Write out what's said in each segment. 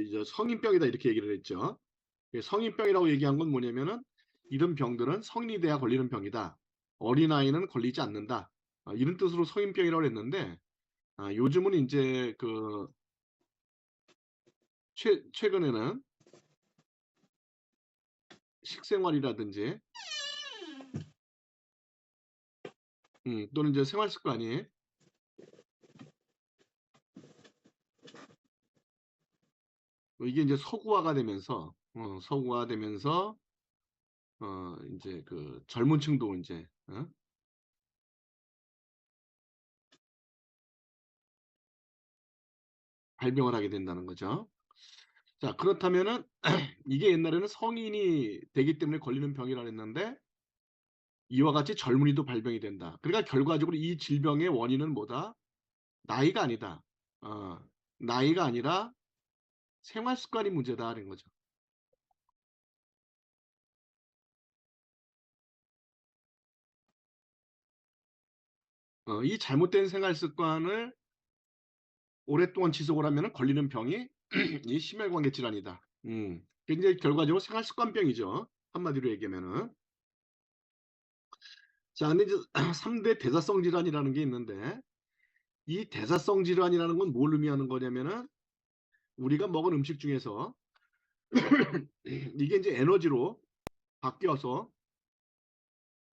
이제 성인병이다 이렇게 얘기를 했죠. 성인병이라고 얘기한 건 뭐냐면은 이런 병들은 성인이 돼야 걸리는 병이다. 어린아이는 걸리지 않는다. 이런 뜻으로 성인병이라고 했는데 요즘은 이제 그 최근에는 식생활이라든지 또는 이제 생활 습관이 이게 이제 서구화되면서 이제 그 젊은 층도 이제 발병을 하게 된다는 거죠. 자, 그렇다면은 이게 옛날에는 성인이 되기 때문에 걸리는 병이라 했는데 이와 같이 젊은이도 발병이 된다. 그러니까 결과적으로 이 질병의 원인은 뭐다? 나이가 아니다. 어, 나이가 아니라 생활 습관이 문제다라는 거죠. 이 잘못된 생활 습관을 오랫동안 지속을 하면 걸리는 병이 이 심혈관계 질환이다. 굉장히 결과적으로 생활 습관병이죠. 한마디로 얘기하면은. 자, 근데 이제 3대 대사성 질환이라는 게 있는데 이 대사성 질환이라는 건 뭘 의미하는 거냐면은 우리가 먹은 음식 중에서 이게 이제 에너지로 바뀌어서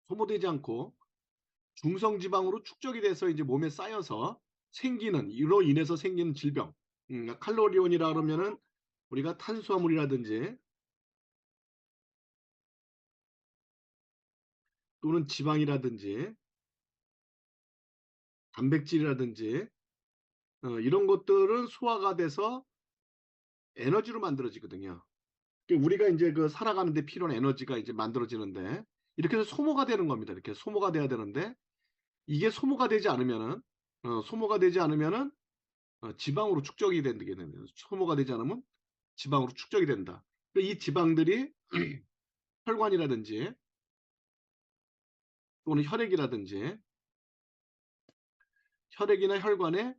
소모되지 않고 중성지방으로 축적이 돼서 이제 몸에 쌓여서 이로 인해서 생기는 질병. 칼로리온이라 그러면은 우리가 탄수화물이라든지 또는 지방이라든지 단백질이라든지 이런 것들은 소화가 돼서 에너지로 만들어지거든요. 우리가 이제 그 살아가는데 필요한 에너지가 이제 만들어지는데 이렇게 해서 소모가 되는 겁니다. 이렇게 소모가 돼야 되는데 이게 소모가 되지 않으면은 지방으로 축적이 되게 되는 거예요. 소모가 되지 않으면 지방으로 축적이 된다. 이 지방들이 혈관이라든지 또는 혈액이나 혈관에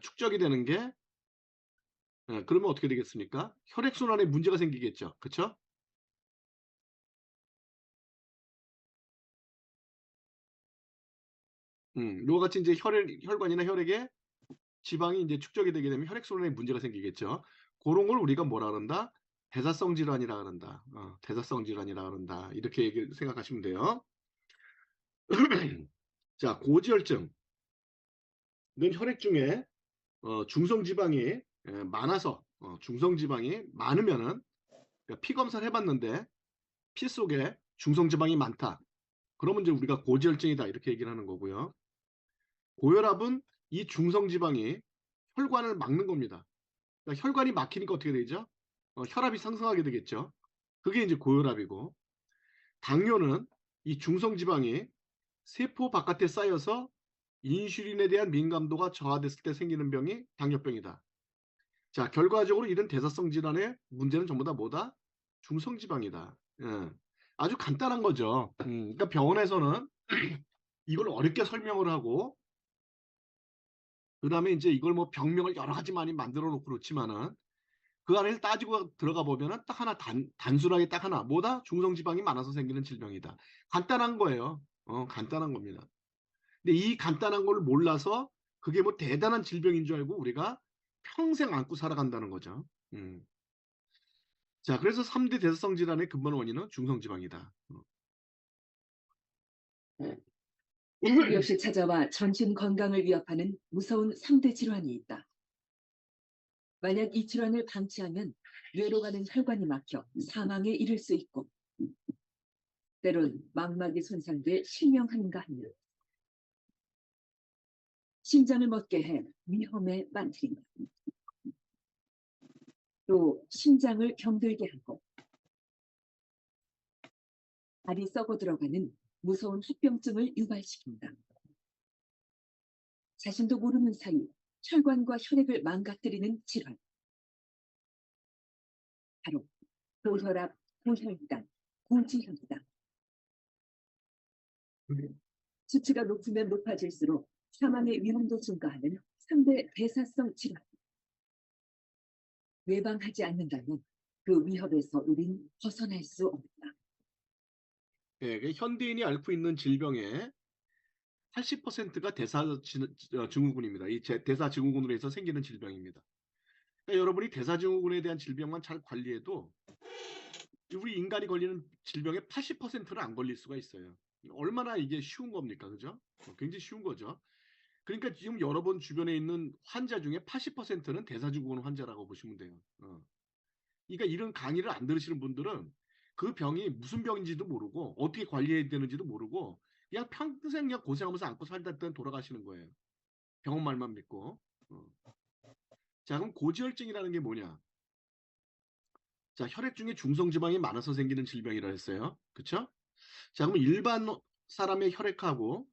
축적이 되는 게 그러면 어떻게 되겠습니까? 혈액순환에 문제가 생기겠죠. 그렇죠? 이와 같이 이제 혈관이나 혈액에 지방이 이제 축적이 되게 되면 혈액순환에 문제가 생기겠죠. 그런 걸 우리가 뭐라 그런다? 대사성 질환이라 그런다. 대사성 질환이라 그런다. 이렇게 생각하시면 돼요. 자, 고지혈증. 이건 혈액 중에 중성지방이 많아서 중성지방이 많으면은 그러니까 피 검사를 해봤는데 피 속에 중성지방이 많다. 그러면 이제 우리가 고지혈증이다 이렇게 얘기를 하는 거고요. 고혈압은 이 중성지방이 혈관을 막는 겁니다. 그러니까 혈관이 막히니까 어떻게 되죠? 혈압이 상승하게 되겠죠. 그게 이제 고혈압이고 당뇨는 이 중성지방이 세포 바깥에 쌓여서 인슐린에 대한 민감도가 저하됐을 때 생기는 병이 당뇨병이다. 자, 결과적으로 이런 대사성 질환의 문제는 전부 다 뭐다? 중성지방이다. 예. 아주 간단한 거죠. 그러니까 병원에서는 이걸 어렵게 설명을 하고 그다음에 이제 이걸 뭐 병명을 여러 가지 많이 만들어 놓고 그렇지만은 그 안에 따지고 들어가 보면은 딱 하나 단순하게 딱 하나 뭐다? 중성지방이 많아서 생기는 질병이다. 간단한 거예요. 간단한 겁니다. 근데 이 간단한 걸 몰라서 그게 뭐 대단한 질병인 줄 알고 우리가 평생 안고 살아간다는 거죠. 자, 그래서 3대 대사성 질환의 근본 원인은 중성지방이다. 이유 없이 찾아와 전신 건강을 위협하는 무서운 3대 질환이 있다. 만약 이 질환을 방치하면 뇌로 가는 혈관이 막혀 사망에 이를 수 있고 때론 망막이 손상돼 실명하는가 하며 심장을 멎게 해 위험에 빠뜨린다. 또 심장을 병들게 하고 알이 썩어 들어가는 무서운 합병증을 유발시킨다. 자신도 모르는 사이 혈관과 혈액을 망가뜨리는 질환. 바로 고혈압, 고혈당, 고지혈이다. 수치가 높으면 높아질수록 사망의 위험도 증가하는 3대 대사성 질환. 예방하지 않는다면 그 위협에서 우린 벗어날 수 없다. 예, 현대인이 앓고 있는 질병의 80%가 대사증후군입니다. 이 대사증후군으로 해서 생기는 질병입니다. 그러니까 여러분이 대사증후군에 대한 질병만 잘 관리해도 우리 인간이 걸리는 질병의 80%는 안 걸릴 수가 있어요. 얼마나 이게 쉬운 겁니까? 그죠? 굉장히 쉬운 거죠. 그러니까 지금 여러분 주변에 있는 환자 중에 80%는 대사증후군 환자라고 보시면 돼요. 그러니까 이런 강의를 안 들으시는 분들은 그 병이 무슨 병인지도 모르고 어떻게 관리해야 되는지도 모르고 그냥 평생 그냥 고생하면서 안고 살다 돌아가시는 거예요. 병원 말만 믿고. 자, 그럼 고지혈증이라는 게 뭐냐? 자, 혈액 중에 중성지방이 많아서 생기는 질병이라 했어요. 그쵸? 자, 그럼 일반 사람의 혈액하고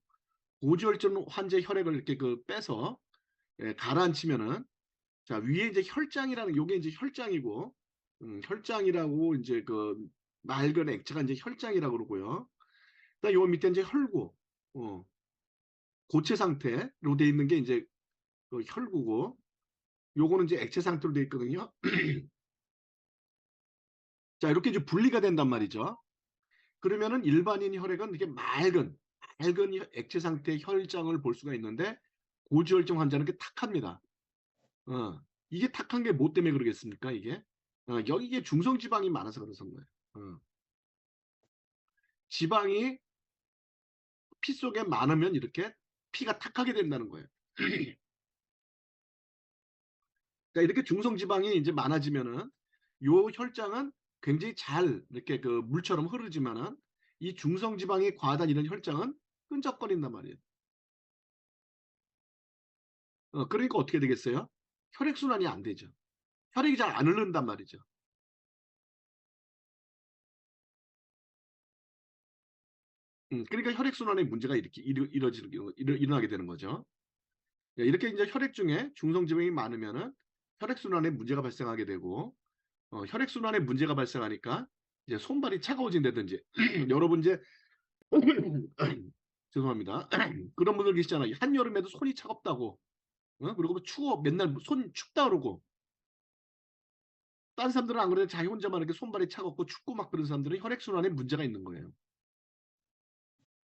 고지혈증 환자의 혈액을 이렇게 빼서 가라앉히면은 자, 위에 이제 혈장이라는 요게 이제 혈장이고 혈장이라고 이제 맑은 액체가 이제 혈장이라고 그러고요. 그다음 요 밑에 이제 혈구, 고체 상태로 돼 있는 게 이제 혈구고, 요거는 이제 액체 상태로 돼 있거든요. 자, 이렇게 이제 분리가 된단 말이죠. 그러면은 일반인 혈액은 이렇게 맑은 액체 상태의 혈장을 볼 수가 있는데 고지혈증 환자는 이렇게 탁합니다. 이게 탁한 게 뭐 때문에 그러겠습니까? 이게 여기에 중성지방이 많아서 그래서 거예요. 지방이 피 속에 많으면 이렇게 피가 탁하게 된다는 거예요. 그러니까 이렇게 중성지방이 이제 많아지면은 요 혈장은 굉장히 잘 이렇게 물처럼 흐르지만은 이 중성지방이 과하다 이런 혈장은 끈적거린단 말이에요. 그러니까 어떻게 되겠어요? 혈액순환이 안 되죠. 혈액이 잘 안 흐른단 말이죠. 그러니까 혈액순환에 문제가 이렇게 일어나게 되는 거죠. 이렇게 이제 혈액 중에 중성지방이 많으면은 혈액순환에 문제가 발생하게 되고, 혈액순환에 문제가 발생하니까 이제 손발이 차가워진다든지, 여러분 이제, 죄송합니다. 그런 분들 계시잖아요. 한여름에도 손이 차갑다고, 그리고 뭐 추워, 맨날 손 춥다 그러고, 딴 사람들은 안 그래도 자기 혼자만 이렇게 손발이 차갑고 춥고 막 그런 사람들은 혈액순환에 문제가 있는 거예요.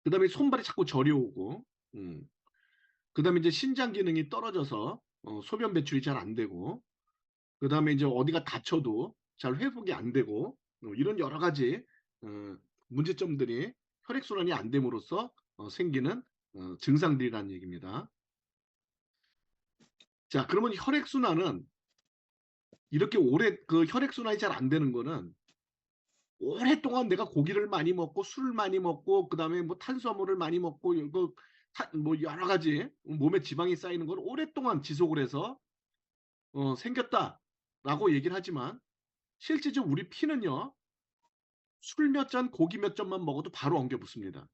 그 다음에 손발이 자꾸 저려오고, 그 다음에 이제 신장 기능이 떨어져서 소변 배출이 잘 안 되고, 그 다음에 이제 어디가 다쳐도 잘 회복이 안 되고, 이런 여러 가지 문제점들이 혈액순환이 안 됨으로써 생기는 증상들이라는 얘기입니다. 자, 그러면 혈액순환은 이렇게 오래 혈액순환이 잘 안 되는 거는 오랫동안 내가 고기를 많이 먹고 술을 많이 먹고 그다음에 뭐 탄수화물을 많이 먹고 이거 뭐 여러 가지 몸에 지방이 쌓이는 걸 오랫동안 지속을 해서 생겼다라고 얘기를 하지만 실제적으로 우리 피는요 술 몇 잔 고기 몇 점만 먹어도 바로 엉겨 붙습니다.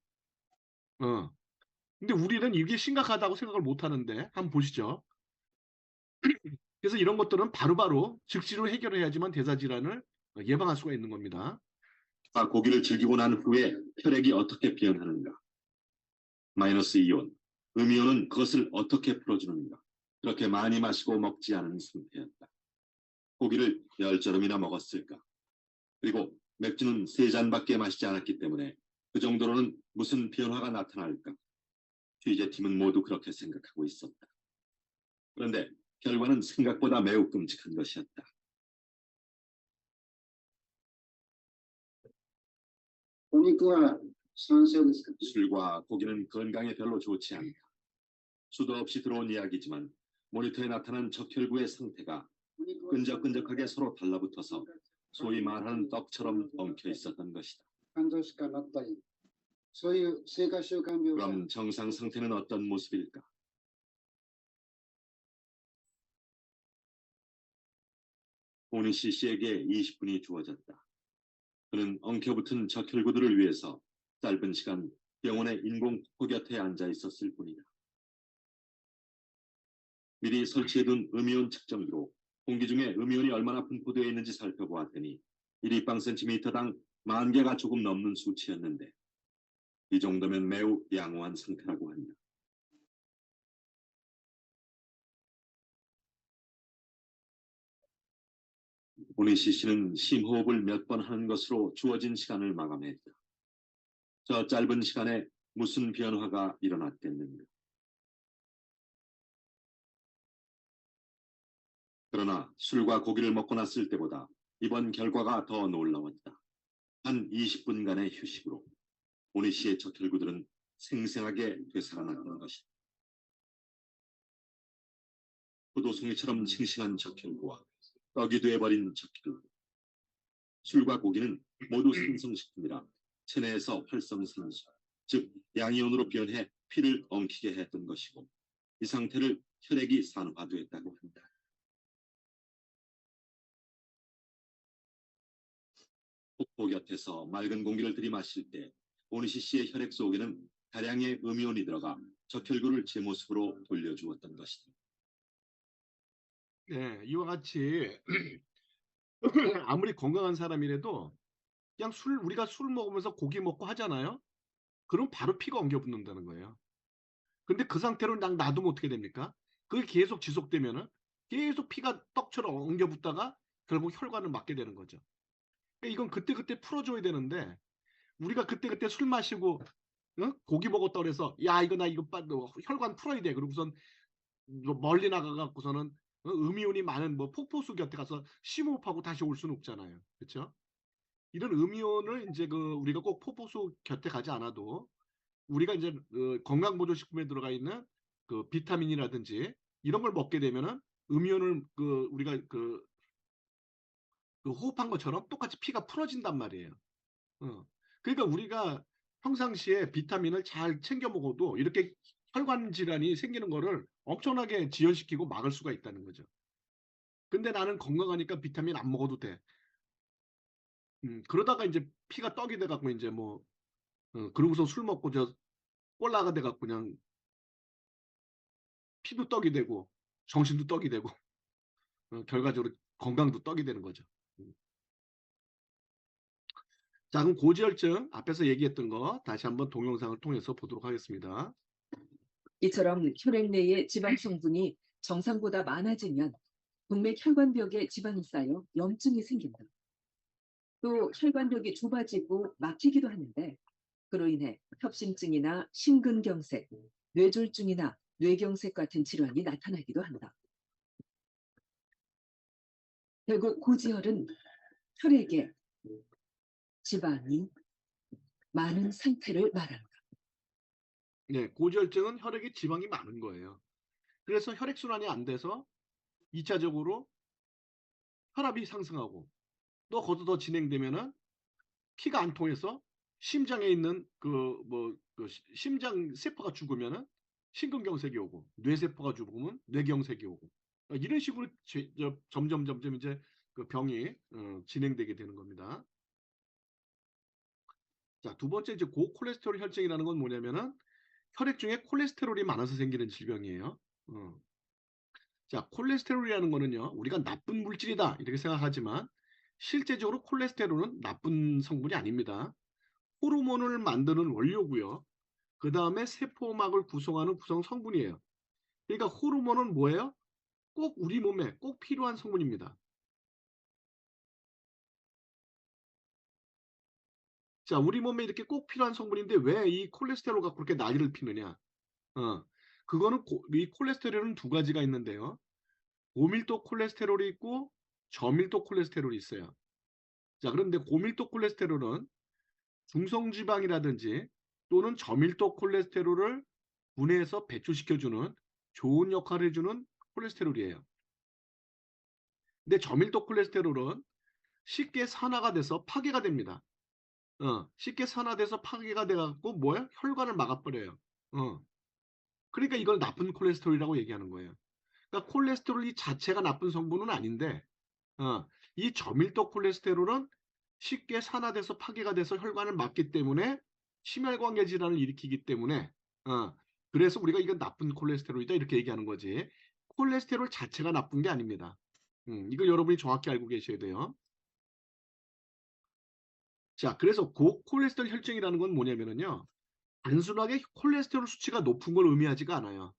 근데 우리는 이게 심각하다고 생각을 못 하는데 한번 보시죠. 그래서 이런 것들은 바로바로 즉시로 해결해야지만 대사질환을 예방할 수가 있는 겁니다. 고기를 즐기고 난 후에 혈액이 어떻게 변하는가? 마이너스 이온, 음이온은 그것을 어떻게 풀어주는가? 그렇게 많이 마시고 먹지 않은 상태였다. 고기를 10저름이나 먹었을까? 그리고 맥주는 3잔밖에 마시지 않았기 때문에 그 정도로는 무슨 변화가 나타날까? 취재팀은 모두 그렇게 생각하고 있었다. 그런데 결과는 생각보다 매우 끔찍한 것이었다. 술과 고기는 건강에 별로 좋지 않다. 수도 없이 들어온 이야기지만 모니터에 나타난 적혈구의 상태가 끈적끈적하게 서로 달라붙어서 소위 말하는 떡처럼 엉켜 있었던 것이다. 그럼 정상 상태는 어떤 모습일까? 오니시 씨에게 20분이 주어졌다. 그는 엉켜붙은 적혈구들을 위해서 짧은 시간 병원의 인공폭포 곁에 앉아 있었을 뿐이다. 미리 설치해둔 음이온 측정기로 공기 중에 음이온이 얼마나 분포되어 있는지 살펴보았더니 1立方cm당 10,000개가 조금 넘는 수치였는데 이 정도면 매우 양호한 상태라고 한다. 오니시 씨는 심호흡을 몇 번 하는 것으로 주어진 시간을 마감했다. 저 짧은 시간에 무슨 변화가 일어났겠는가. 그러나 술과 고기를 먹고 났을 때보다 이번 결과가 더 놀라웠다. 한 20분간의 휴식으로 오니시의 적혈구들은 생생하게 되살아났던 것이다. 포도송이처럼 싱싱한 적혈구와 떡이 돼버린 적혈구. 술과 고기는 모두 생성식품이라 체내에서 활성산소, 즉 양이온으로 변해 피를 엉키게 했던 것이고 이 상태를 혈액이 산화되었다고 한다. 폭포 곁에서 맑은 공기를 들이마실 때 오니시 씨의 혈액 속에는 다량의 음이온이 들어가 적혈구를 제 모습으로 돌려주었던 것이다. 네, 이와 같이 아무리 건강한 사람이라도 그냥 우리가 술 먹으면서 고기 먹고 하잖아요. 그럼 바로 피가 엉겨 붙는다는 거예요. 근데 그 상태로 그냥 놔두면 어떻게 됩니까? 그게 계속 지속되면은 계속 피가 떡처럼 엉겨 붙다가 결국 혈관을 막게 되는 거죠. 그러니까 이건 그때그때 풀어줘야 되는데 우리가 그때그때 술 마시고 고기 먹었다 그래서 야 이거 나 이거 혈관 풀어야 돼. 그러고선 멀리 나가갖고서는 음이온이 많은 뭐 폭포수 곁에 가서 심호흡하고 다시 올 수는 없잖아요. 그렇죠? 이런 음이온을 이제 우리가 꼭 폭포수 곁에 가지 않아도 우리가 이제 건강보조식품에 들어가 있는 그 비타민이라든지 이런 걸 먹게 되면은 음이온을 우리가 호흡한 것처럼 똑같이 피가 풀어진단 말이에요. 그러니까 우리가 평상시에 비타민을 잘 챙겨 먹어도 이렇게 혈관 질환이 생기는 거를 엄청나게 지연시키고 막을 수가 있다는 거죠. 근데 나는 건강하니까 비타민 안 먹어도 돼. 그러다가 이제 피가 떡이 돼갖고 이제 뭐 그러고서 술 먹고 저 꼴라가 돼갖고 그냥 피도 떡이 되고 정신도 떡이 되고 결과적으로 건강도 떡이 되는 거죠. 자, 그럼 고지혈증 앞에서 얘기했던 거 다시 한번 동영상을 통해서 보도록 하겠습니다. 이처럼 혈액 내의 지방 성분이 정상보다 많아지면 동맥 혈관벽에 지방이 쌓여 염증이 생긴다. 또 혈관벽이 좁아지고 막히기도 하는데 그로 인해 협심증이나 심근경색, 뇌졸중이나 뇌경색 같은 질환이 나타나기도 한다. 결국 고지혈은 혈액에 지방이 많은 상태를 말한다. 네, 고지혈증은 혈액에 지방이 많은 거예요. 그래서 혈액순환이 안 돼서 2차적으로 혈압이 상승하고 또 거기서 더 진행되면은 피가 안 통해서 심장에 있는 심장 세포가 죽으면은 심근경색이 오고 뇌세포가 죽으면 뇌경색이 오고 이런 식으로 점점 이제 그 병이 진행되게 되는 겁니다. 자, 두 번째 이제 고콜레스테롤 혈증이라는 건 뭐냐면은 혈액 중에 콜레스테롤이 많아서 생기는 질병이에요. 자, 콜레스테롤이라는 거는요, 우리가 나쁜 물질이다 이렇게 생각하지만 실제적으로 콜레스테롤은 나쁜 성분이 아닙니다. 호르몬을 만드는 원료고요. 그 다음에 세포막을 구성하는 구성 성분이에요. 그러니까 호르몬은 뭐예요? 꼭 우리 몸에 꼭 필요한 성분입니다. 자, 우리 몸에 이렇게 꼭 필요한 성분인데 왜 이 콜레스테롤 갖고 그렇게 난리를 피느냐? 그거는 이 콜레스테롤은 두 가지가 있는데요. 고밀도 콜레스테롤이 있고 저밀도 콜레스테롤이 있어요. 자, 그런데 고밀도 콜레스테롤은 중성지방이라든지 또는 저밀도 콜레스테롤을 분해해서 배출시켜주는 좋은 역할을 해주는 콜레스테롤이에요. 근데 저밀도 콜레스테롤은 쉽게 산화가 돼서 파괴가 됩니다. 쉽게 산화돼서 파괴가 돼갖고 뭐야? 혈관을 막아버려요. 그러니까 이걸 나쁜 콜레스테롤이라고 얘기하는 거예요. 그러니까 콜레스테롤 자체가 나쁜 성분은 아닌데 이 저밀도 콜레스테롤은 쉽게 산화돼서 파괴가 돼서 혈관을 막기 때문에 심혈관계 질환을 일으키기 때문에 그래서 우리가 이건 나쁜 콜레스테롤이다 이렇게 얘기하는 거지. 콜레스테롤 자체가 나쁜 게 아닙니다. 이걸 여러분이 정확히 알고 계셔야 돼요. 자, 그래서 고콜레스테롤 혈증이라는 건 뭐냐면요. 단순하게 콜레스테롤 수치가 높은 걸 의미하지가 않아요.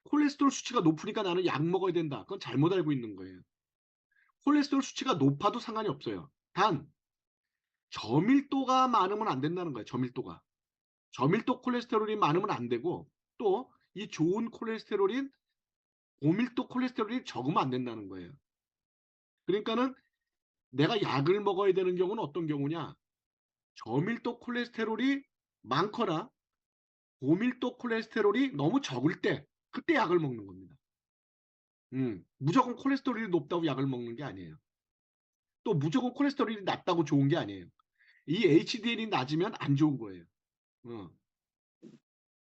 콜레스테롤 수치가 높으니까 나는 약 먹어야 된다. 그건 잘못 알고 있는 거예요. 콜레스테롤 수치가 높아도 상관이 없어요. 단 저밀도가 많으면 안 된다는 거예요. 저밀도가. 저밀도 콜레스테롤이 많으면 안 되고 또 이 좋은 콜레스테롤인 고밀도 콜레스테롤이 적으면 안 된다는 거예요. 그러니까는 내가 약을 먹어야 되는 경우는 어떤 경우냐? 저밀도 콜레스테롤이 많거나 고밀도 콜레스테롤이 너무 적을 때 그때 약을 먹는 겁니다. 무조건 콜레스테롤이 높다고 약을 먹는 게 아니에요. 또 무조건 콜레스테롤이 낮다고 좋은 게 아니에요. 이 HDL이 낮으면 안 좋은 거예요. 어.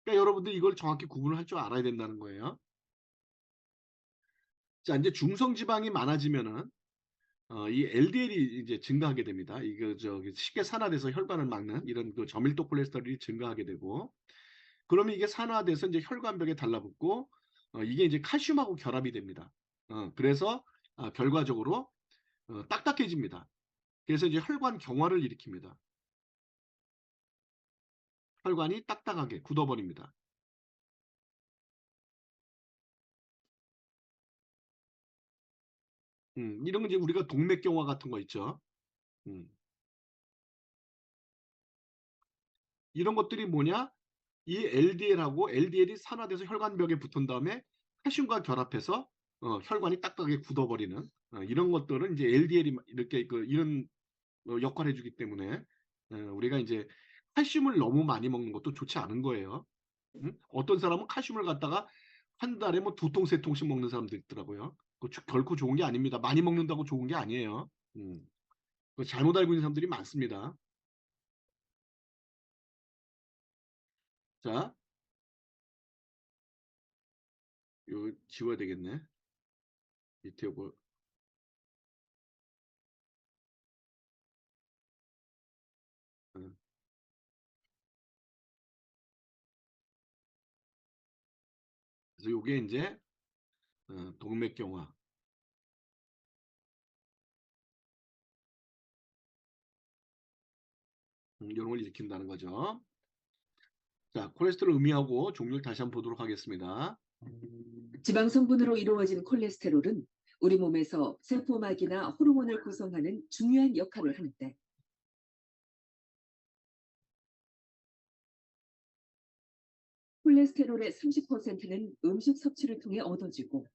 그러니까 여러분들 이걸 정확히 구분을 할 줄 알아야 된다는 거예요. 자, 이제 중성 지방이 많아지면은 이 LDL이 이제 증가하게 됩니다. 이거 저기 쉽게 산화돼서 혈관을 막는 이런 그 저밀도 콜레스테롤이 증가하게 되고, 그러면 이게 산화돼서 이제 혈관벽에 달라붙고, 이게 이제 칼슘하고 결합이 됩니다. 그래서 결과적으로 딱딱해집니다. 그래서 이제 혈관 경화를 일으킵니다. 혈관이 딱딱하게 굳어버립니다. 이런 건 이제 우리가 동맥경화 같은 거 있죠. 음. 이런 것들이 뭐냐? 이 LDL하고 LDL이 산화돼서 혈관벽에 붙은 다음에 칼슘과 결합해서 혈관이 딱딱하게 굳어버리는 이런 것들은 이제 LDL이 이렇게 이런 역할을 해주기 때문에 우리가 이제 칼슘을 너무 많이 먹는 것도 좋지 않은 거예요. 어떤 사람은 칼슘을 갖다가 한 달에 뭐 2통, 3통씩 먹는 사람도 있더라고요. 결코 좋은 게 아닙니다. 많이 먹는다고 좋은 게 아니에요. 그거 잘못 알고 있는 사람들이 많습니다. 자, 이거 지워야 되겠네. 밑에 뭐 어, 그래서 이게 이제 동맥경화 이런 걸 일으킨다는 거죠. 자, 콜레스테롤 의미하고 종류를 다시 한번 보도록 하겠습니다. 지방 성분으로 이루어진 콜레스테롤은 우리 몸에서 세포막이나 호르몬을 구성하는 중요한 역할을 하는데, 콜레스테롤의 30%는 음식 섭취를 통해 얻어지고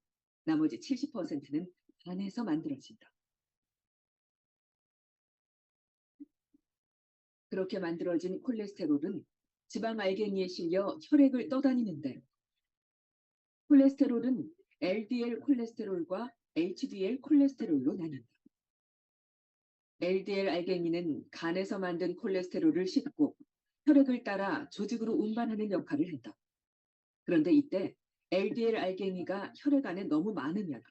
나머지 70%는 간에서 만들어진다. 그렇게 만들어진 콜레스테롤은 지방 알갱이에 실려 혈액을 떠다니는데, 콜레스테롤은 LDL 콜레스테롤과 HDL 콜레스테롤로 나뉜다. LDL 알갱이는 간에서 만든 콜레스테롤을 싣고 혈액을 따라 조직으로 운반하는 역할을 한다. 그런데 이때 LDL 알갱이가 혈액 안에 너무 많으면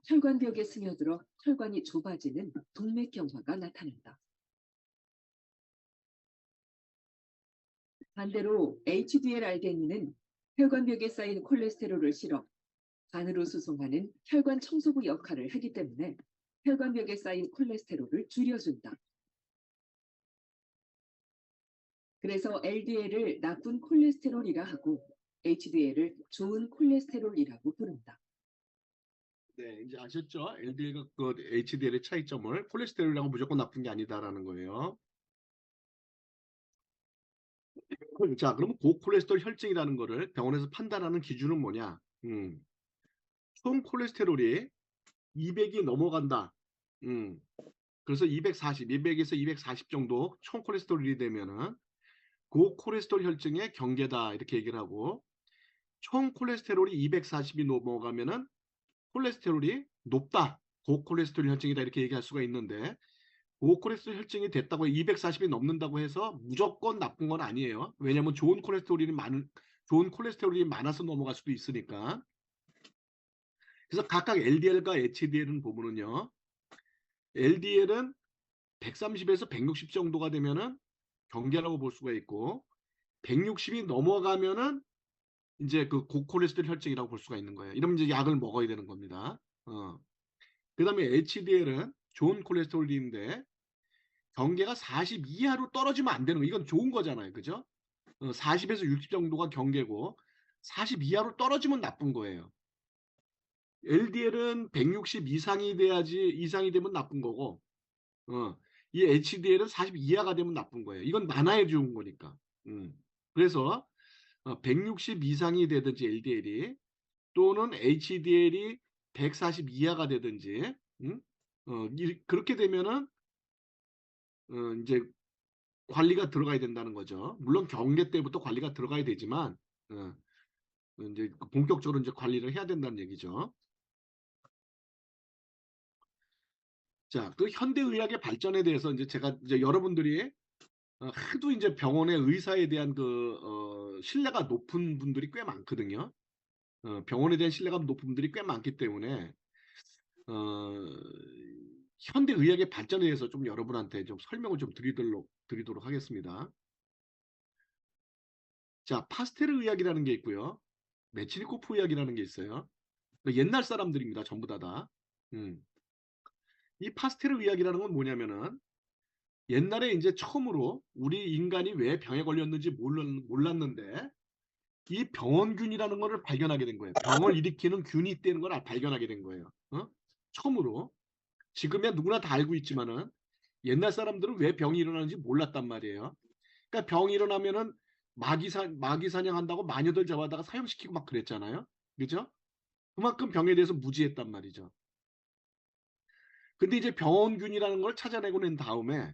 혈관벽에 스며들어 혈관이 좁아지는 동맥경화가 나타난다. 반대로 HDL 알갱이는 혈관벽에 쌓인 콜레스테롤을 실어 간으로 수송하는 혈관 청소부 역할을 하기 때문에 혈관벽에 쌓인 콜레스테롤을 줄여준다. 그래서 LDL을 나쁜 콜레스테롤이라 하고 HDL을 좋은 콜레스테롤이라고 부른다. 네, 이제 아셨죠? LDL과 그 HDL의 차이점을 콜레스테롤이라고 무조건 나쁜 게 아니다라는 거예요. 자, 그러면 고콜레스테롤 혈증이라는 거를 병원에서 판단하는 기준은 뭐냐? 총 콜레스테롤이 200이 넘어간다. 그래서 240, 200에서 240 정도 총 콜레스테롤이 되면은 고콜레스테롤 혈증의 경계다 이렇게 얘기를 하고, 총 콜레스테롤이 240이 넘어가면은 콜레스테롤이 높다, 고콜레스테롤 혈증이다 이렇게 얘기할 수가 있는데, 고콜레스테롤 혈증이 됐다고 240이 넘는다고 해서 무조건 나쁜 건 아니에요. 왜냐하면 좋은 콜레스테롤이 많아서 넘어갈 수도 있으니까. 그래서 각각 LDL과 HDL은 보면은요, LDL은 130에서 160 정도가 되면은 경계라고 볼 수가 있고, 160이 넘어가면은 이제 그 고콜레스테롤 혈증이라고 볼 수가 있는 거예요. 이러면 이제 약을 먹어야 되는 겁니다. 그다음에 HDL은 좋은 콜레스테롤인데 경계가 40 이하로 떨어지면 안 되는 거. 이건 좋은 거잖아요. 그죠? 40에서 60 정도가 경계고 40 이하로 떨어지면 나쁜 거예요. LDL은 160 이상이 되면 나쁜 거고, 이 HDL은 40 이하가 되면 나쁜 거예요. 이건 만화에 좋은 거니까. 그래서 160 이상이 되든지 LDL이, 또는 HDL이 140 이하가 되든지, 그렇게 되면은 이제 관리가 들어가야 된다는 거죠. 물론 경계 때부터 관리가 들어가야 되지만, 어, 이제 본격적으로 이제 관리를 해야 된다는 얘기죠. 자, 그 현대의학의 발전에 대해서 이제 제가 이제 여러분들이 하도 이제 병원의 의사에 대한 신뢰가 높은 분들이 꽤 많거든요. 병원에 대한 신뢰가 높은 분들이 꽤 많기 때문에 어, 현대의학의 발전에 대해서 좀 여러분한테 좀 설명을 좀 드리도록 하겠습니다. 자, 파스테르 의학이라는 게 있고요. 메치니코프 의학이라는 게 있어요. 옛날 사람들입니다. 전부 다. 음. 이 파스테르 의학이라는 건 뭐냐면은 옛날에 이제 처음으로 우리 인간이 왜 병에 걸렸는지 몰랐는데 이 병원균이라는 거를 발견하게 된 거예요. 병을 일으키는 균이 있다는 걸 발견하게 된 거예요. 처음으로. 지금이야 누구나 다 알고 있지만은 옛날 사람들은 왜 병이 일어나는지 몰랐단 말이에요. 그러니까 병이 일어나면은 마귀 사냥한다고 마녀들 잡아다가 사형시키고 막 그랬잖아요. 그죠? 그만큼 병에 대해서 무지했단 말이죠. 근데 이제 병원균이라는 걸 찾아내고 난 다음에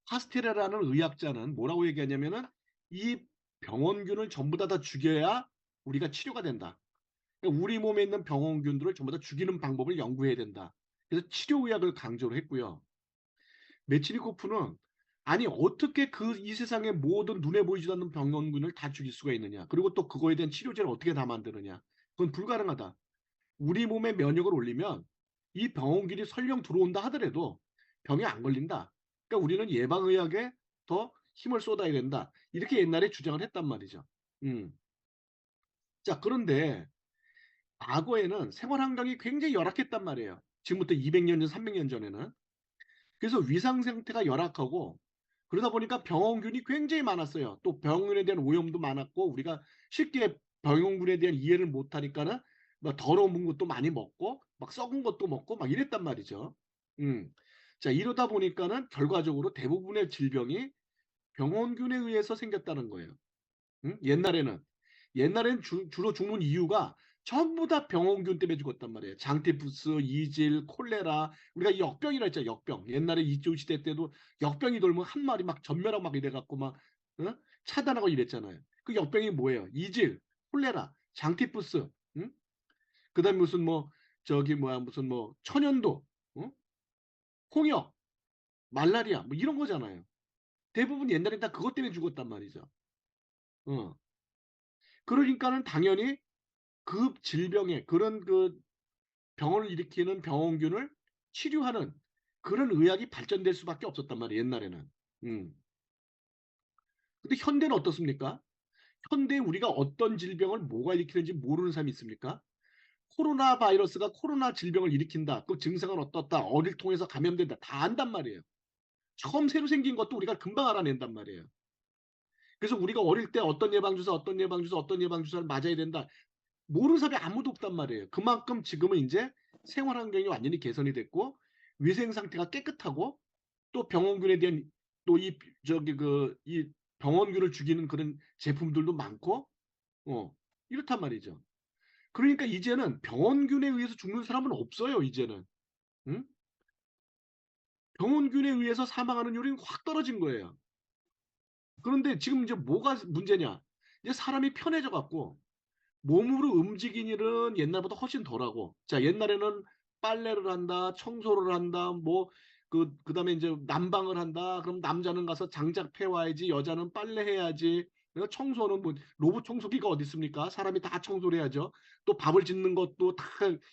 파스테르라는 의학자는 뭐라고 얘기하냐면은 이 병원균을 전부 다 죽여야 우리가 치료가 된다. 그러니까 우리 몸에 있는 병원균들을 전부 다 죽이는 방법을 연구해야 된다. 그래서 치료의학을 강조를 했고요. 메치니코프는 아니 어떻게 이 세상의 모든 눈에 보이지도 않는 병원균을 다 죽일 수가 있느냐. 그리고 또 그거에 대한 치료제를 어떻게 다 만드느냐. 그건 불가능하다. 우리 몸의 면역을 올리면 이 병원균이 설령 들어온다 하더라도 병이 안 걸린다. 그러니까 우리는 예방의학에 더 힘을 쏟아야 된다. 이렇게 옛날에 주장을 했단 말이죠. 자, 그런데 과거에는 생활 환경이 굉장히 열악했단 말이에요. 지금부터 200년 전, 300년 전에는. 그래서 위상 상태가 열악하고 그러다 보니까 병원균이 굉장히 많았어요. 또 병원에 대한 오염도 많았고 우리가 쉽게 병원균에 대한 이해를 못하니까는 막 더러운 것도 많이 먹고 막 썩은 것도 먹고 막 이랬단 말이죠. 자, 이러다 보니까는 결과적으로 대부분의 질병이 병원균에 의해서 생겼다는 거예요. 옛날에는 주로 죽는 이유가 전부 다 병원균 때문에 죽었단 말이에요. 장티푸스, 이질, 콜레라. 우리가 역병이라 했죠. 역병. 옛날에 이조 시대 때도 역병이 돌면 한 마리 막 전멸하고 막 이래갖고 막 차단하고 이랬잖아요. 그 역병이 뭐예요? 이질, 콜레라, 장티푸스. 그다음에 무슨 뭐 저기 뭐야 무슨 뭐 천연도, 홍역, 말라리아 뭐 이런 거잖아요. 대부분 옛날에 다 그것 때문에 죽었단 말이죠. 어. 그러니까는 당연히 그 질병에 그런 그 병을 일으키는 병원균을 치료하는 그런 의학이 발전될 수밖에 없었단 말이에요. 옛날에는. 음. 근데 현대는 어떻습니까? 현대에 우리가 어떤 질병을 뭐가 일으키는지 모르는 사람이 있습니까? 코로나 바이러스가 코로나 질병을 일으킨다. 그 증상은 어떻다. 어딜 통해서 감염된다. 다 안단 말이에요. 처음 새로 생긴 것도 우리가 금방 알아낸단 말이에요. 그래서 우리가 어릴 때 어떤 예방주사를 맞아야 된다. 모르는 사람이 아무도 없단 말이에요. 그만큼 지금은 이제 생활 환경이 완전히 개선이 됐고 위생 상태가 깨끗하고 또 병원균에 대한 또 이 병원균을 죽이는 그런 제품들도 많고 이렇단 말이죠. 그러니까 이제는 병원균에 의해서 죽는 사람은 없어요. 이제는. 응? 병원균에 의해서 사망하는 율이 확 떨어진 거예요. 그런데 지금 이제 뭐가 문제냐? 이제 사람이 편해져 갖고 몸으로 움직이는 일은 옛날보다 훨씬 덜하고. 자, 옛날에는 빨래를 한다, 청소를 한다, 뭐 그다음에 이제 난방을 한다. 그럼 남자는 가서 장작 패와야지, 여자는 빨래해야지. 청소는 뭐 로봇 청소기가 어디 있습니까? 사람이 다 청소를 해야죠. 또 밥을 짓는 것도 다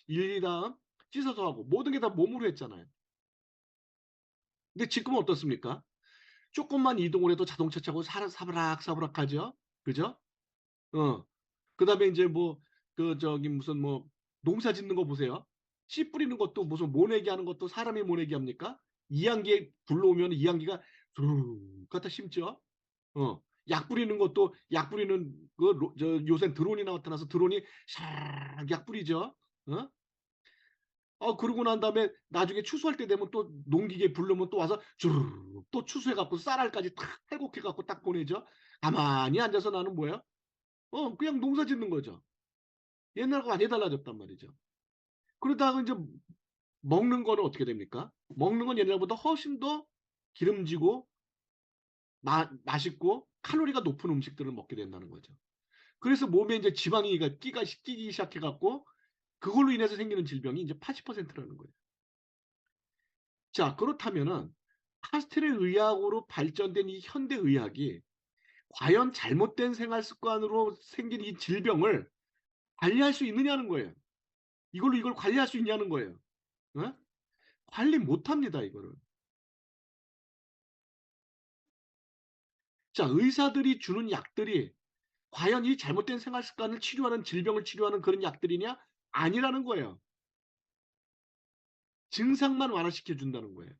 일일이 다 씻어서 하고 모든 게 다 몸으로 했잖아요. 근데 지금은 어떻습니까? 조금만 이동을 해도 자동차 차고 사브락사브락 하죠. 그죠? 어. 그다음에 이제 뭐 저기 무슨 뭐 농사 짓는 거 보세요. 씨 뿌리는 것도 무슨 모내기 하는 것도 사람이 모내기 합니까? 이항기에 불러오면 이항기가 두루룩 갖다 심죠. 약 뿌리는 것도 약 뿌리는 요새 드론이 나타나서 드론이 샥 약 뿌리죠. 어? 그러고 난 다음에 나중에 추수할 때 되면 또 농기계 부르면 또 와서 주르르 또 추수해 갖고 쌀알까지 탁 탈곡해 갖고 딱 보내죠. 가만히 앉아서 나는 뭐예요? 그냥 농사 짓는 거죠. 옛날과 많이 달라졌단 말이죠. 그러다가 이제 먹는 거는 어떻게 됩니까? 먹는 건 옛날보다 훨씬 더 기름지고 맛있고 칼로리가 높은 음식들을 먹게 된다는 거죠. 그래서 몸에 이제 지방이 끼기 시작해 갖고 그걸로 인해서 생기는 질병이 이제 80%라는 거예요. 자, 그렇다면은 파스텔의 의학으로 발전된 이 현대 의학이 과연 잘못된 생활 습관으로 생긴 이 질병을 관리할 수 있느냐는 거예요. 이걸로 이걸 관리할 수 있냐는 거예요. 어? 관리 못 합니다, 이거를. 자, 의사들이 주는 약들이 과연 이 잘못된 생활 습관을 치료하는 질병을 치료하는 그런 약들이냐? 아니라는 거예요. 증상만 완화시켜 준다는 거예요.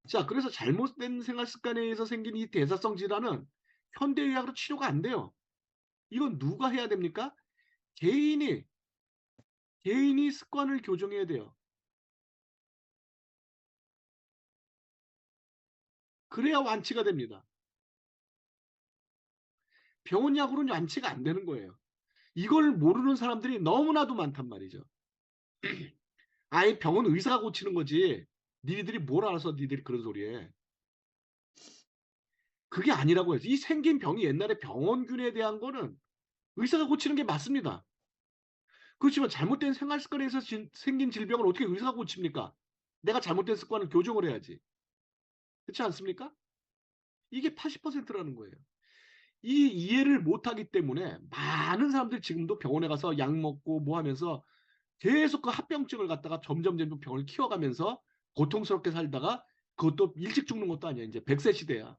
자, 그래서 잘못된 생활 습관에 의해서 생긴 이 대사성 질환은 현대의학으로 치료가 안 돼요. 이건 누가 해야 됩니까? 개인이 습관을 교정해야 돼요. 그래야 완치가 됩니다. 병원 약으로는 완치가 안 되는 거예요. 이걸 모르는 사람들이 너무나도 많단 말이죠. 아예 병원 의사가 고치는 거지. 니들이 뭘 알아서 니들이 그런 소리에. 그게 아니라고 해서 이 생긴 병이 옛날에 병원균에 대한 거는 의사가 고치는 게 맞습니다. 그렇지만 잘못된 생활 습관에서 생긴 질병을 어떻게 의사가 고칩니까? 내가 잘못된 습관을 교정을 해야지. 그렇지 않습니까? 이게 80%라는 거예요. 이 이해를 못하기 때문에 많은 사람들이 지금도 병원에 가서 약 먹고 뭐 하면서 계속 그 합병증을 갖다가 점점 병을 키워가면서 고통스럽게 살다가 그것도 일찍 죽는 것도 아니야. 이제 100세 시대야.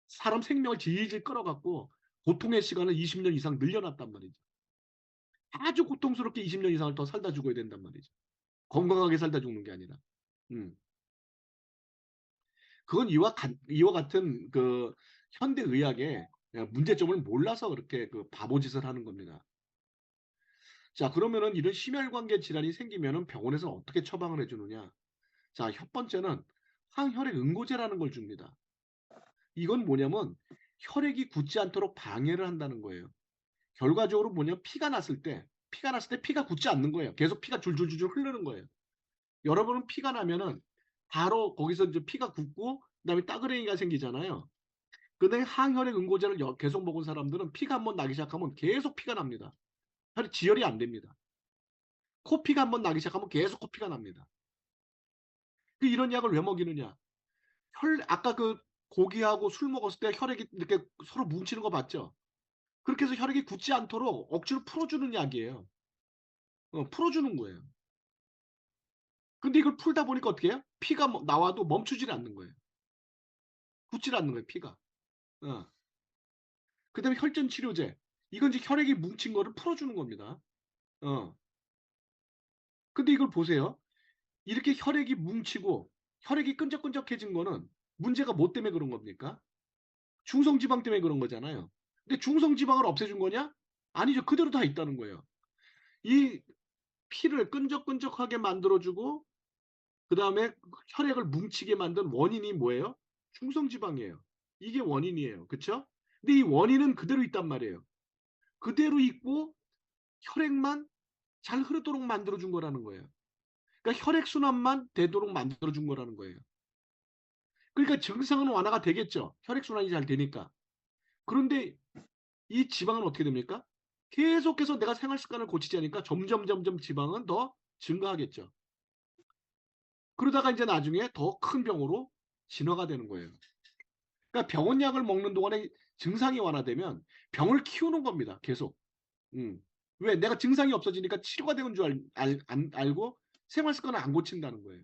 사람 생명을 질질 끌어갖고 고통의 시간을 20년 이상 늘려놨단 말이죠. 아주 고통스럽게 20년 이상을 더 살다 죽어야 된단 말이죠. 건강하게 살다 죽는 게 아니라. 음. 그건 이와 같은 그 현대 의학의 문제점을 몰라서 그렇게 그 바보짓을 하는 겁니다. 자, 그러면은 이런 심혈관계 질환이 생기면은 병원에서 어떻게 처방을 해주느냐? 자, 첫 번째는 항혈액 응고제라는 걸 줍니다. 이건 뭐냐면 혈액이 굳지 않도록 방해를 한다는 거예요. 결과적으로 뭐냐면 피가 났을 때 피가 굳지 않는 거예요. 계속 피가 줄줄줄줄 흐르는 거예요. 여러분은 피가 나면은 바로 거기서 이제 피가 굳고 그다음에 따그레이가 생기잖아요. 근데 항혈액 응고제를 계속 먹은 사람들은 피가 한번 나기 시작하면 계속 피가 납니다. 지혈이 안 됩니다. 코피가 한번 나기 시작하면 계속 코피가 납니다. 이런 약을 왜 먹이느냐? 아까 그 고기하고 술 먹었을 때 혈액이 이렇게 서로 뭉치는 거 봤죠? 그렇게 해서 혈액이 굳지 않도록 억지로 풀어주는 약이에요. 풀어주는 거예요. 근데 이걸 풀다 보니까 어떻게 해요? 피가 나와도 멈추질 않는 거예요. 굳질 않는 거예요, 피가. 그 다음에 혈전 치료제. 이건 이제 혈액이 뭉친 거를 풀어주는 겁니다. 근데 이걸 보세요. 이렇게 혈액이 뭉치고 혈액이 끈적끈적해진 거는 문제가 뭐 때문에 그런 겁니까? 중성지방 때문에 그런 거잖아요. 근데 중성지방을 없애준 거냐? 아니죠. 그대로 다 있다는 거예요. 이 피를 끈적끈적하게 만들어주고 그 다음에 혈액을 뭉치게 만든 원인이 뭐예요? 중성지방이에요. 이게 원인이에요. 그쵸? 근데 이 원인은 그대로 있단 말이에요. 그대로 있고 혈액만 잘 흐르도록 만들어준 거라는 거예요. 그러니까 혈액순환만 되도록 만들어준 거라는 거예요. 그러니까 증상은 완화가 되겠죠. 혈액순환이 잘 되니까. 그런데 이 지방은 어떻게 됩니까? 계속해서 내가 생활습관을 고치지 않으니까 점점 지방은 더 증가하겠죠. 그러다가 이제 나중에 더 큰 병으로 진화가 되는 거예요. 그러니까 병원약을 먹는 동안에 증상이 완화되면 병을 키우는 겁니다. 계속. 왜? 내가 증상이 없어지니까 치료가 되는 줄 알고 생활습관을 안 고친다는 거예요.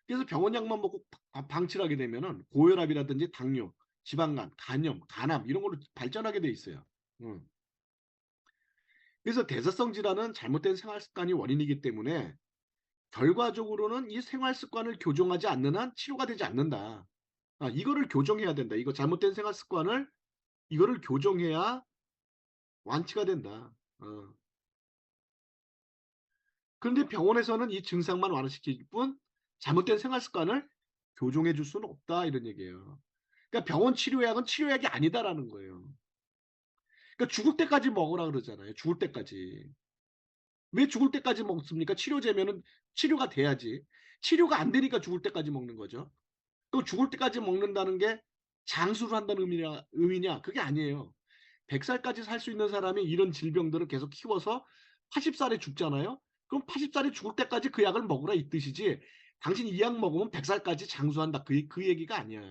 그래서 병원약만 먹고 방치를 하게 되면은 고혈압이라든지 당뇨, 지방간, 간염, 간암 이런 걸로 발전하게 돼 있어요. 그래서 대사성 질환은 잘못된 생활 습관이 원인이기 때문에 결과적으로는 이 생활 습관을 교정하지 않는 한 치료가 되지 않는다. 이거를 교정해야 된다. 이거 잘못된 생활 습관을 이거를 교정해야 완치가 된다. 그런데 병원에서는 이 증상만 완화시킬 뿐 잘못된 생활 습관을 교정해 줄 수는 없다 이런 얘기예요. 그러니까 병원 치료약은 치료약이 아니다라는 거예요. 그러니까 죽을 때까지 먹으라 그러잖아요. 죽을 때까지. 왜 죽을 때까지 먹습니까? 치료제면은 치료가 돼야지. 치료가 안 되니까 죽을 때까지 먹는 거죠. 또 죽을 때까지 먹는다는 게 장수를 한다는 의미냐? 그게 아니에요. 100살까지 살 수 있는 사람이 이런 질병들을 계속 키워서 80살에 죽잖아요. 그럼 80살에 죽을 때까지 그 약을 먹으라 이 뜻이지. 당신 이 약 먹으면 100살까지 장수한다. 그 얘기가 아니야.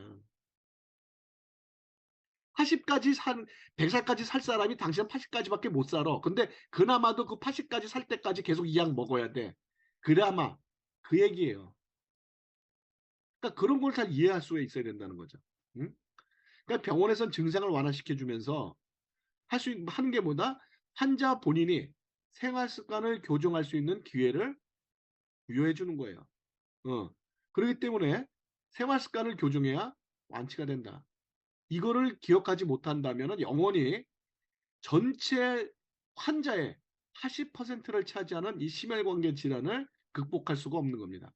80까지 산 100살까지 살 사람이 당신은 80까지밖에 못 살아. 근데 그나마도 그 80까지 살 때까지 계속 이 약 먹어야 돼. 그나마 그 얘기예요. 그러니까 그런 걸 잘 이해할 수 있어야 된다는 거죠. 응? 그러니까 병원에선 증상을 완화시켜 주면서 하는 게 뭐다? 환자 본인이 생활 습관을 교정할 수 있는 기회를 부여해 주는 거예요. 그렇기 때문에 생활 습관을 교정해야 완치가 된다. 이거를 기억하지 못한다면 영원히 전체 환자의 80%를 차지하는 이 심혈관계 질환을 극복할 수가 없는 겁니다.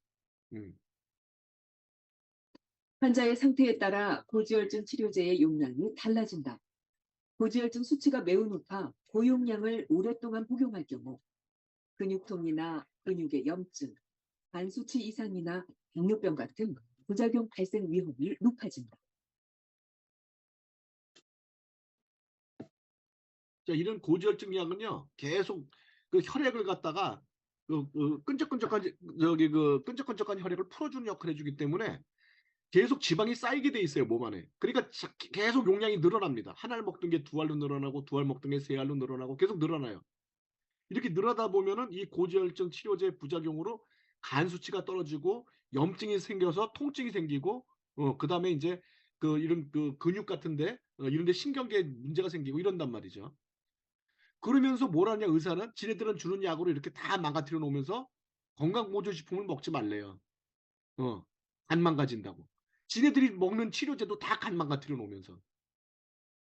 환자의 상태에 따라 고지혈증 치료제의 용량이 달라진다. 고지혈증 수치가 매우 높아 고용량을 오랫동안 복용할 경우 근육통이나 근육의 염증, 간 수치 이상이나 당뇨병 같은 부작용 발생 위험이 높아진다. 자, 이런 고지혈증 약은요, 계속 그 혈액을 갖다가 끈적끈적한 혈액을 풀어주는 역할을 해주기 때문에 계속 지방이 쌓이게 돼 있어요, 몸 안에. 그러니까 계속 용량이 늘어납니다. 한 알 먹던 게 두 알로 늘어나고 두 알 먹던 게 세 알로 늘어나고 계속 늘어나요. 이렇게 늘어나다 보면은 이 고지혈증 치료제 부작용으로 간 수치가 떨어지고 염증이 생겨서 통증이 생기고 그다음에 이제 이런 근육 같은데 이런 데 신경계에 문제가 생기고 이런단 말이죠. 그러면서 뭘 하냐 의사는 지네들은 주는 약으로 이렇게 다 망가뜨려 놓으면서 건강보조식품을 먹지 말래요. 어, 간 망가진다고. 지네들이 먹는 치료제도 다 간 망가뜨려 놓으면서.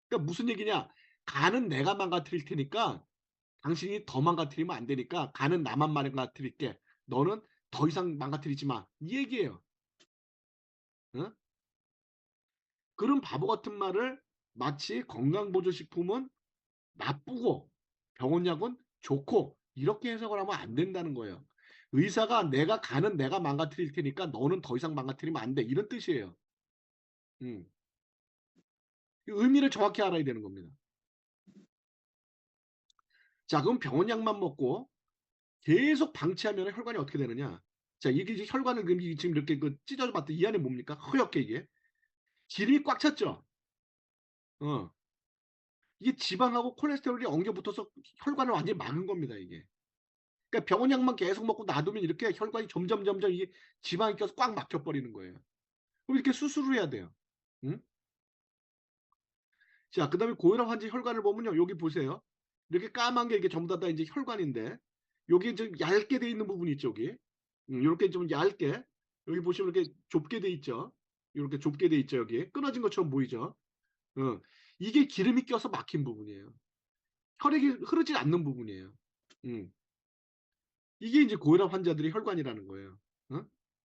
그러니까 무슨 얘기냐? 간은 내가 망가뜨릴 테니까 당신이 더 망가뜨리면 안 되니까 간은 나만 망가뜨릴게. 너는 더 이상 망가뜨리지 마. 이 얘기예요. 어? 그런 바보 같은 말을 마치 건강보조식품은 나쁘고 병원약은 좋고 이렇게 해석을 하면 안 된다는 거예요. 의사가 내가 간은 내가 망가뜨릴 테니까 너는 더 이상 망가뜨리면 안 돼. 이런 뜻이에요. 음. 의미를 정확히 알아야 되는 겁니다. 자, 그럼 병원약만 먹고 계속 방치하면 혈관이 어떻게 되느냐? 자, 이게 이제 혈관을 지금 이렇게 찢어져 봤더니 이 안에 뭡니까? 허옇게 이게 기름이 꽉 찼죠. 어. 이게 지방하고 콜레스테롤이 엉겨 붙어서 혈관을 완전히 막은 겁니다, 이게. 그러니까 병원약만 계속 먹고 놔두면 이렇게 혈관이 점점 이게 지방이 껴서 꽉 막혀 버리는 거예요. 그럼 이렇게 수술을 해야 돼요. 응? 자, 그다음에 고혈압 환자 혈관을 보면요. 여기 보세요. 이렇게 까만 게 이게 전부 다 이제 혈관인데 여기 좀 얇게 돼 있는 부분이 있죠, 여기. 요렇게 좀 얇게 여기 보시면 이렇게 좁게 돼 있죠. 요렇게 좁게 돼 있죠, 여기. 끊어진 것처럼 보이죠. 어. 이게 기름이 껴서 막힌 부분이에요. 혈액이 흐르지 않는 부분이에요. 음. 이게 이제 고혈압 환자들의 혈관이라는 거예요. 어?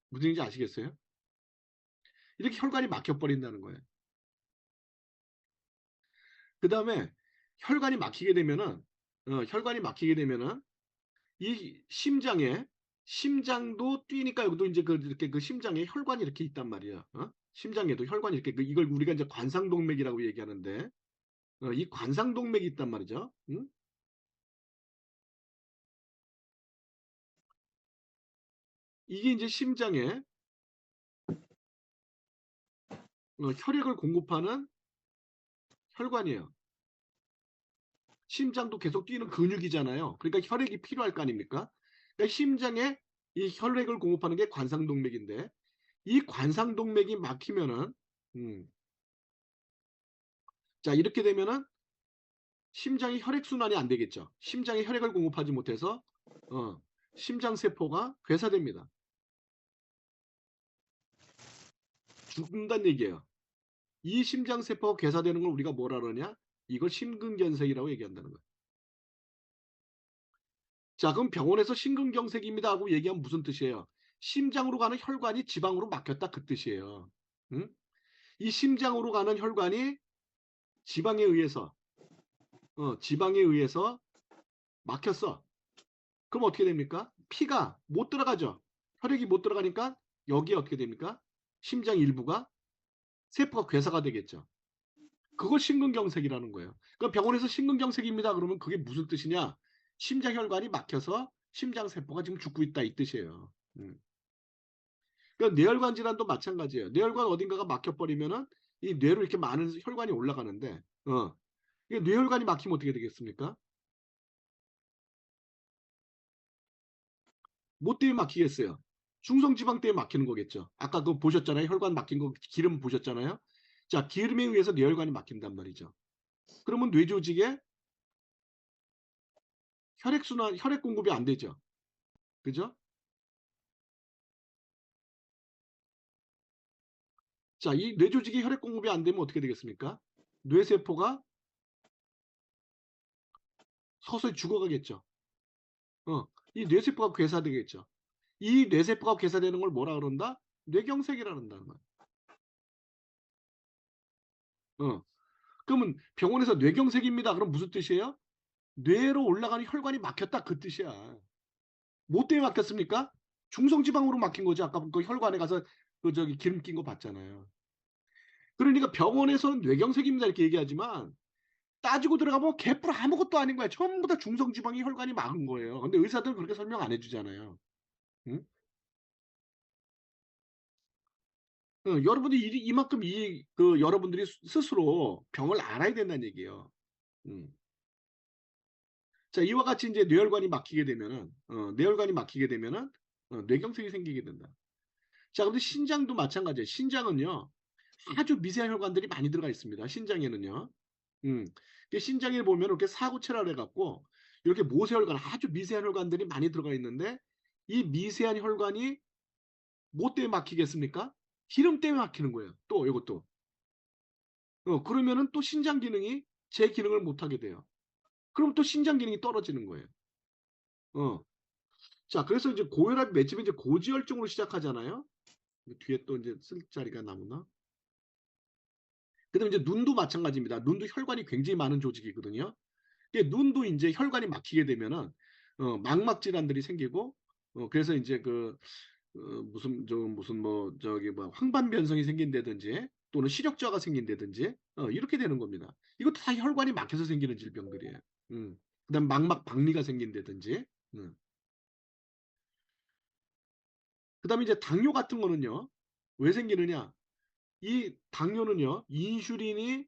무슨 얘기인지 아시겠어요? 이렇게 혈관이 막혀 버린다는 거예요. 그다음에 혈관이 막히게 되면은 이 심장도 뛰니까 여기도 이제 이렇게 심장에 혈관이 이렇게 있단 말이야. 심장에도 혈관이 이렇게 이걸 우리가 이제 관상동맥이라고 얘기하는데 이 관상동맥이 있단 말이죠. 응? 이게 이제 심장에 혈액을 공급하는 혈관이에요. 심장도 계속 뛰는 근육이잖아요. 그러니까 혈액이 필요할 거 아닙니까? 그러니까 심장에 이 혈액을 공급하는 게 관상동맥인데 이 관상동맥이 막히면은 자 이렇게 되면은 심장이 혈액순환이 안 되겠죠. 심장에 혈액을 공급하지 못해서 심장세포가 괴사됩니다. 죽는다는 얘기예요. 이 심장세포가 괴사되는 걸 우리가 뭐라 그러냐? 이걸 심근경색이라고 얘기한다는 거예요. 자, 그럼 병원에서 심근경색입니다 하고 얘기하면 무슨 뜻이에요? 심장으로 가는 혈관이 지방으로 막혔다 그 뜻이에요. 응? 이 심장으로 가는 혈관이 지방에 의해서 지방에 의해서 막혔어. 그럼 어떻게 됩니까? 피가 못 들어가죠. 혈액이 못 들어가니까 여기에 어떻게 됩니까? 심장 일부가 세포가 괴사가 되겠죠. 그걸 심근경색이라는 거예요. 그러니까 병원에서 심근경색입니다. 그러면 그게 무슨 뜻이냐? 심장 혈관이 막혀서 심장 세포가 지금 죽고 있다 이 뜻이에요. 그러니까 뇌혈관 질환도 마찬가지예요. 뇌혈관 어딘가가 막혀버리면은 이 뇌로 이렇게 많은 혈관이 올라가는데, 이게 뇌혈관이 막히면 어떻게 되겠습니까? 뭐 때문에 막히겠어요? 중성지방 때문에 막히는 거겠죠. 아까 그거 보셨잖아요. 혈관 막힌 거 기름 보셨잖아요. 자, 기름에 의해서 뇌혈관이 막힌단 말이죠. 그러면 뇌 조직에 혈액순환, 혈액 공급이 안 되죠. 그죠? 자, 이 뇌 조직에 혈액 공급이 안 되면 어떻게 되겠습니까? 뇌세포가 서서히 죽어가겠죠. 이 뇌세포가 괴사되겠죠. 이 뇌세포가 괴사되는 걸 뭐라 그런다? 뇌경색이라 그런다는 거야. 그러면 병원에서 뇌경색입니다. 그럼 무슨 뜻이에요? 뇌로 올라가는 혈관이 막혔다 그 뜻이야. 뭐 때문에 막혔습니까? 중성지방으로 막힌 거지. 아까 그 혈관에 가서 그 저기 기름 낀 거 봤잖아요. 그러니까 병원에서는 뇌경색입니다 이렇게 얘기하지만 따지고 들어가면 개뿔 아무것도 아닌 거야. 전부 다 중성지방이 혈관이 막은 거예요. 근데 의사들은 그렇게 설명 안 해주잖아요. 응? 여러분들이 이만큼 여러분들이 스스로 병을 알아야 된다는 얘기예요. 음. 자, 이와 같이 이제 뇌혈관이 막히게 되면은 뇌경색이 생기게 된다. 자, 근데 신장도 마찬가지예요. 신장은요, 아주 미세한 혈관들이 많이 들어가 있습니다. 신장에는요. 음. 신장에 보면 이렇게 사구체라 해갖고 이렇게 모세혈관, 아주 미세한 혈관들이 많이 들어가 있는데 이 미세한 혈관이 뭐 때문에 막히겠습니까? 기름 때문에 막히는 거예요. 또 이것도. 그러면은 또 신장 기능이 제 기능을 못 하게 돼요. 그럼 또 신장 기능이 떨어지는 거예요. 어. 자, 그래서 이제 고혈압이 맺히면 이제 고지혈증으로 시작하잖아요. 뒤에 또 이제 쓸 자리가 남나? 그다음에 이제 눈도 마찬가지입니다. 눈도 혈관이 굉장히 많은 조직이거든요. 눈도 이제 혈관이 막히게 되면은 망막 질환들이 생기고 그래서 이제 무슨 뭐 저기 뭐 황반변성이 생긴다든지 또는 시력저하가 생긴다든지 이렇게 되는 겁니다. 이것도 다 혈관이 막혀서 생기는 질병들이에요. 그다음 망막 박리가 생긴다든지. 그다음에 이제 당뇨 같은 거는요. 왜 생기느냐? 이 당뇨는요. 인슐린이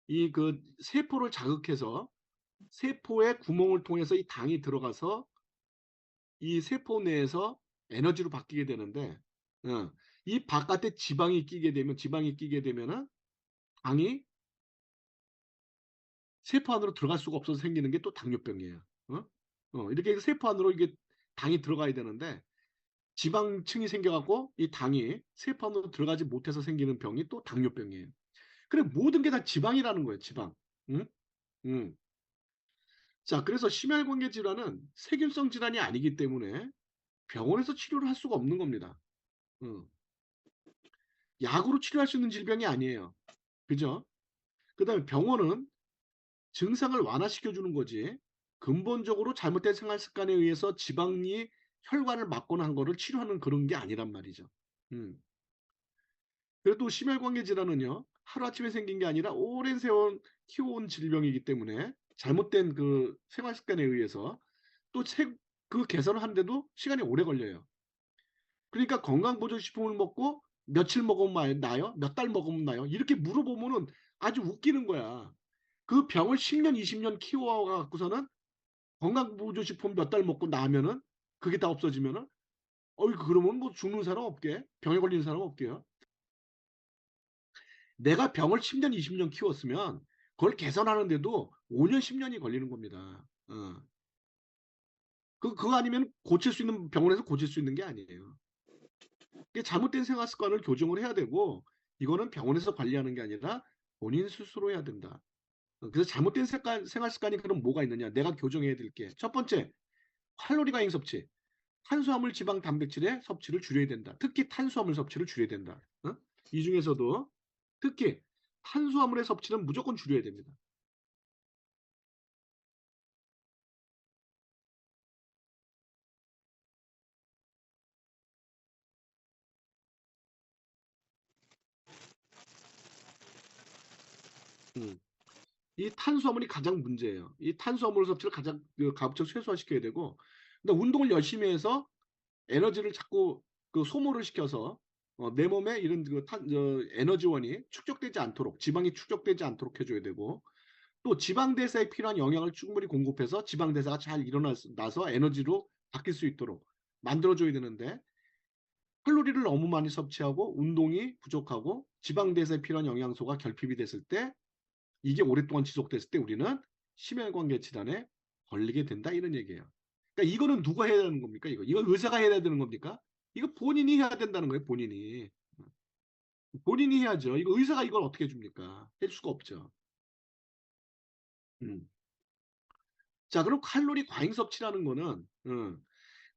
이 세포를 자극해서 세포의 구멍을 통해서 이 당이 들어가서 이 세포 내에서 에너지로 바뀌게 되는데 이 바깥에 지방이 끼게 되면은 당이 세포 안으로 들어갈 수가 없어서 생기는 게 또 당뇨병이에요. 이렇게 세포 안으로 이게 당이 들어가야 되는데 지방층이 생겨갖고 이 당이 세포 안으로 들어가지 못해서 생기는 병이 또 당뇨병이에요. 그래 모든 게 다 지방이라는 거예요. 지방. 응? 응. 자, 그래서 심혈관계 질환은 세균성 질환이 아니기 때문에 병원에서 치료를 할 수가 없는 겁니다. 약으로 치료할 수 있는 질병이 아니에요. 그죠? 그 다음에 병원은 증상을 완화시켜 주는 거지 근본적으로 잘못된 생활 습관에 의해서 지방이 혈관을 막거나 한 거를 치료하는 그런 게 아니란 말이죠. 음. 그래도 심혈관계 질환은요. 하루아침에 생긴 게 아니라 오랜 세월 키워온 질병이기 때문에 잘못된 그 생활 습관에 의해서 또 그 개선을 하는데도 시간이 오래 걸려요. 그러니까 건강보조식품을 먹고 며칠 먹으면 나요? 몇 달 먹으면 나요? 이렇게 물어보면은 아주 웃기는 거야. 그 병을 10년, 20년 키워갖고서는 건강보조식품 몇 달 먹고 나면은 그게 다 없어지면은 그러면 뭐 죽는 사람 없게? 병에 걸리는 사람 없게요? 내가 병을 10년, 20년 키웠으면 그걸 개선하는데도 5년, 10년이 걸리는 겁니다. 그거 아니면 고칠 수 있는 병원에서 고칠 수 있는 게 아니에요. 잘못된 생활 습관을 교정을 해야 되고 이거는 병원에서 관리하는 게 아니라 본인 스스로 해야 된다. 그래서 잘못된 생활 습관이 그럼 뭐가 있느냐? 내가 교정해야 될 게 첫 번째 칼로리 과잉 섭취. 탄수화물, 지방, 단백질의 섭취를 줄여야 된다. 특히 탄수화물 섭취를 줄여야 된다. 어? 이 중에서도 특히 탄수화물의 섭취는 무조건 줄여야 됩니다. 이 탄수화물이 가장 문제예요. 이 탄수화물 섭취를 가장 가급적 최소화시켜야 되고, 근데 운동을 열심히 해서 에너지를 자꾸 소모를 시켜서 내 몸에 이런 에너지원이 축적되지 않도록, 지방이 축적되지 않도록 해줘야 되고, 또 지방 대사에 필요한 영양을 충분히 공급해서 지방 대사가 잘 일어나서 에너지로 바뀔 수 있도록 만들어줘야 되는데, 칼로리를 너무 많이 섭취하고 운동이 부족하고 지방 대사에 필요한 영양소가 결핍이 됐을 때, 이게 오랫동안 지속됐을 때 우리는 심혈관계 질환에 걸리게 된다, 이런 얘기예요. 그러니까 이거는 누가 해야 되는 겁니까? 이거 의사가 해야 되는 겁니까? 이거 본인이 해야 된다는 거예요. 본인이 해야죠. 이거 의사가 이걸 어떻게 해줍니까? 할 수가 없죠. 음. 자, 그럼 칼로리 과잉 섭취라는 거는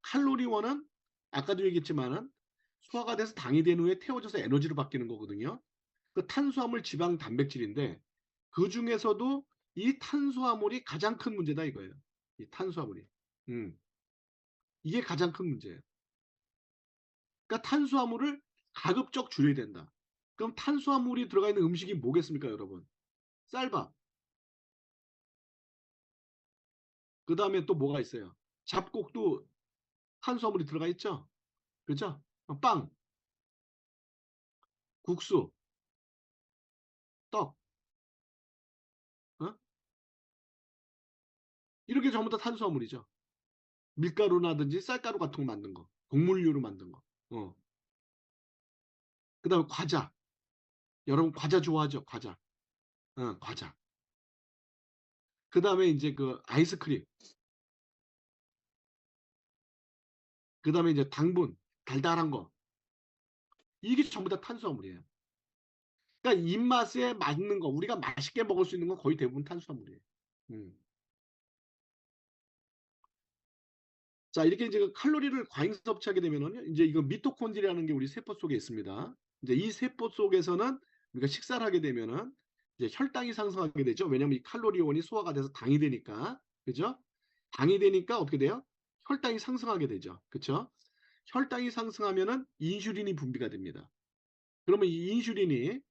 칼로리원은 아까도 얘기했지만은 소화가 돼서 당이 된 후에 태워져서 에너지로 바뀌는 거거든요. 그 탄수화물, 지방, 단백질인데 그 중에서도 이 탄수화물이 가장 큰 문제다, 이거예요. 이 탄수화물이. 음. 이게 가장 큰 문제예요. 그러니까 탄수화물을 가급적 줄여야 된다. 그럼 탄수화물이 들어가 있는 음식이 뭐겠습니까, 여러분? 쌀밥. 그 다음에 또 뭐가 있어요? 잡곡도 탄수화물이 들어가 있죠? 그죠? 빵, 국수, 떡, 어? 이렇게 전부 다 탄수화물이죠. 밀가루라든지 쌀가루 같은 거 만든 거, 곡물류로 만든 거. 그 다음에 과자. 여러분 과자 좋아하죠? 과자. 과자. 그 다음에 이제 그 아이스크림. 그 다음에 이제 당분, 달달한 거. 이게 전부 다 탄수화물이에요. 그러니까 입맛에 맞는 거, 우리가 맛있게 먹을 수 있는 건 거의 대부분 탄수화물이에요. 음. 자, 이렇게 이제 그 칼로리를 과잉 섭취하게 되면은 이제 이거 미토콘드리아라는 게 우리 세포 속에 있습니다. 이제 이 세포 속에서는 우리가 식사를 하게 되면은 이제 혈당이 상승하게 되죠. 왜냐하면 이 칼로리원이 소화가 돼서 당이 되니까, 그죠? 당이 되니까 어떻게 돼요? 혈당이 상승하게 되죠. 그렇죠? 혈당이 상승하면은 인슐린이 분비가 됩니다. 그러면 이 인슐린이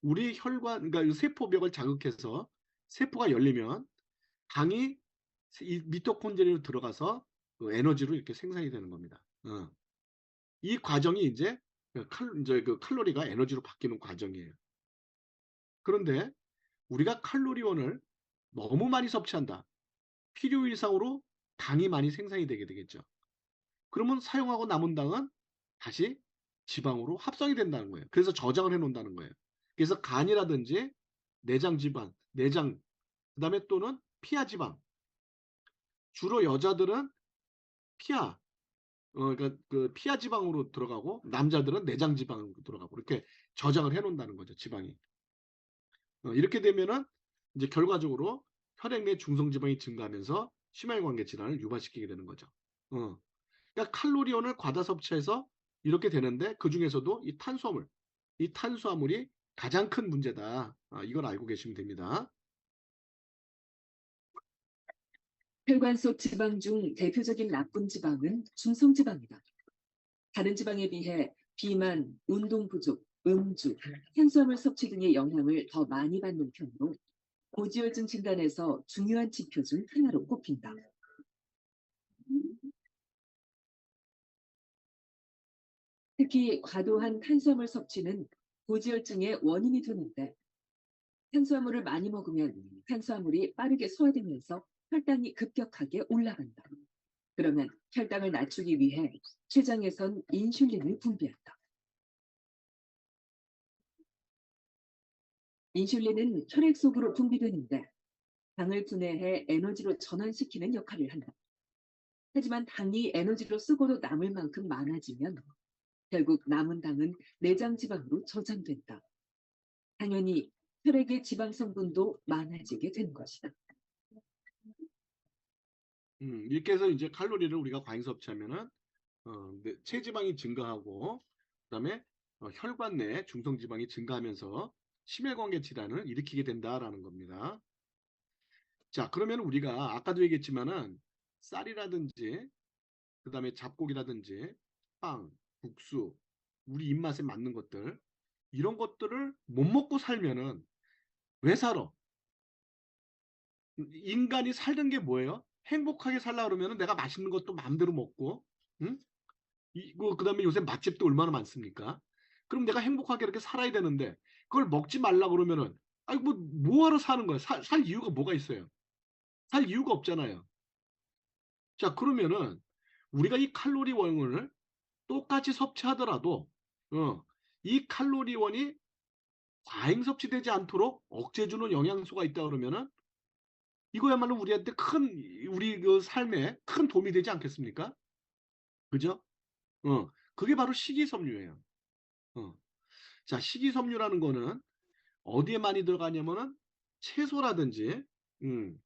우리 혈관, 그러니까 이 세포벽을 자극해서 세포가 열리면 당이 이 미토콘드리아로 들어가서 그 에너지로 이렇게 생산이 되는 겁니다. 이 과정이 이제 그 칼로리가 에너지로 바뀌는 과정이에요. 그런데 우리가 칼로리원을 너무 많이 섭취한다. 필요 이상으로 당이 많이 생산이 되게 되겠죠. 그러면 사용하고 남은 당은 다시 지방으로 합성이 된다는 거예요. 그래서 저장을 해 놓는다는 거예요. 그래서 간이라든지 내장 지방, 내장, 그다음에 또는 피하 지방. 주로 여자들은 피하, 그러니까 그 피하 지방으로 들어가고 남자들은 내장 지방으로 들어가고 이렇게 저장을 해 놓는다는 거죠, 지방이. 이렇게 되면은 이제 결과적으로 혈액 내 중성 지방이 증가하면서 심혈관계 질환을 유발시키게 되는 거죠. 그러니까 칼로리온을 과다 섭취해서 이렇게 되는데 그 중에서도 이 탄수화물이 가장 큰 문제다. 이걸 알고 계시면 됩니다. 혈관 속 지방 중 대표적인 나쁜 지방은 중성지방이다. 다른 지방에 비해 비만, 운동 부족, 음주, 탄수화물 섭취 등의 영향을 더 많이 받는 편으로 고지혈증 진단에서 중요한 지표 중 하나로 꼽힌다. 특히 과도한 탄수화물 섭취는 고지혈증의 원인이 되는데 탄수화물을 많이 먹으면 탄수화물이 빠르게 소화되면서 혈당이 급격하게 올라간다. 그러면 혈당을 낮추기 위해 췌장에선 인슐린을 분비한다. 인슐린은 혈액 속으로 분비되는데 당을 분해해 에너지로 전환시키는 역할을 한다. 하지만 당이 에너지로 쓰고도 남을 만큼 많아지면 결국 남은 당은 내장 지방으로 저장된다. 당연히 혈액의 지방 성분도 많아지게 되는 것이다. 이렇게 해서 이제 칼로리를 우리가 과잉 섭취하면은 체지방이 증가하고 그다음에 혈관 내 중성지방이 증가하면서 심혈관계 질환을 일으키게 된다라는 겁니다. 자, 그러면 우리가 아까도 얘기했지만은 쌀이라든지 그다음에 잡곡이라든지 빵, 국수, 우리 입맛에 맞는 것들 이런 것들을 못 먹고 살면은 왜 살아? 인간이 살던 게 뭐예요? 행복하게 살라 그러면은 내가 맛있는 것도 마음대로 먹고, 응? 그다음에 요새 맛집도 얼마나 많습니까? 그럼 내가 행복하게 이렇게 살아야 되는데 그걸 먹지 말라 그러면은 아니 뭐하러 사는 거야? 살 이유가 뭐가 있어요? 살 이유가 없잖아요. 자, 그러면은 우리가 이 칼로리원을 똑같이 섭취하더라도 이 칼로리원이 과잉 섭취되지 않도록 억제해주는 영양소가 있다 그러면은 이거야말로 우리한테 우리 그 삶에 큰 도움이 되지 않겠습니까? 그죠? 그게 바로 식이섬유예요. 어. 자, 식이섬유라는 거는 어디에 많이 들어가냐면은 채소라든지 음,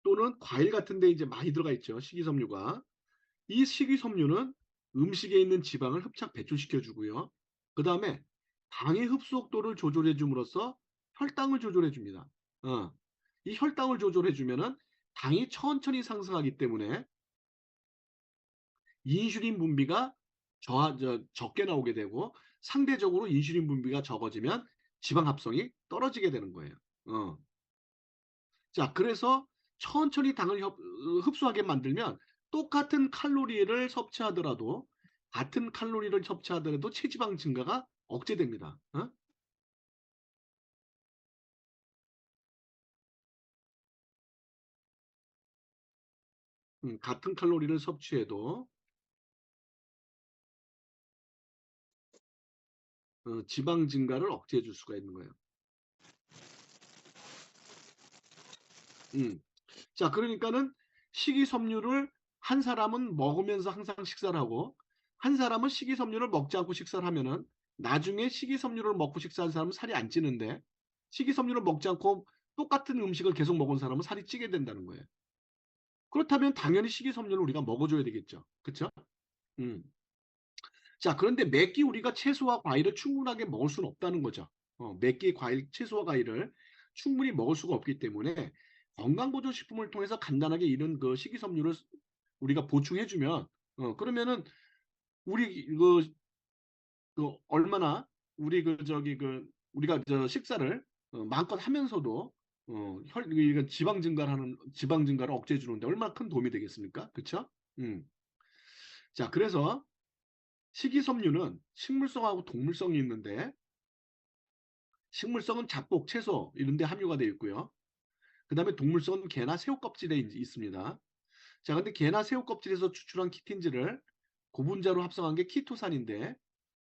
또는 과일 같은 데 이제 많이 들어가 있죠. 식이섬유가. 이 식이섬유는 음식에 있는 지방을 흡착 배출시켜 주고요. 그다음에 당의 흡수속도를 조절해 줌으로써 혈당을 조절해 줍니다. 이 혈당을 조절해 주면은 당이 천천히 상승하기 때문에 인슐린 분비가 적게 나오게 되고 상대적으로 인슐린 분비가 적어지면 지방 합성이 떨어지게 되는 거예요. 자, 그래서 천천히 당을 흡수하게 만들면 똑같은 칼로리를 섭취하더라도 같은 칼로리를 섭취하더라도 체지방 증가가 억제됩니다. 같은 칼로리를 섭취해도 지방 증가를 억제해 줄 수가 있는 거예요. 자, 그러니까는 식이섬유를 한 사람은 먹으면서 항상 식사를 하고 한 사람은 식이섬유를 먹지 않고 식사를 하면은 나중에 식이섬유를 먹고 식사한 사람은 살이 안 찌는데 식이섬유를 먹지 않고 똑같은 음식을 계속 먹은 사람은 살이 찌게 된다는 거예요. 그렇다면 당연히 식이섬유를 우리가 먹어줘야 되겠죠. 그렇죠? 음. 자, 그런데 매끼 우리가 채소와 과일을 충분하게 먹을 수는 없다는 거죠. 매끼 과일, 채소와 과일을 충분히 먹을 수가 없기 때문에 건강보조식품을 통해서 간단하게 이런 그 식이섬유를 우리가 보충해주면 그러면은 우리 얼마나 우리 우리가 저 식사를 마음껏 하면서도 이건 지방 증가를 억제해 주는데 얼마나 큰 도움이 되겠습니까? 그렇죠? 음. 자, 그래서 식이섬유는 식물성하고 동물성이 있는데 식물성은 잡곡, 채소 이런 데 함유가 되어 있고요. 그다음에 동물성은 개나 새우 껍질에 있습니다. 자, 근데 개나 새우 껍질에서 추출한 키틴즈를 고분자로 합성한 게 키토산인데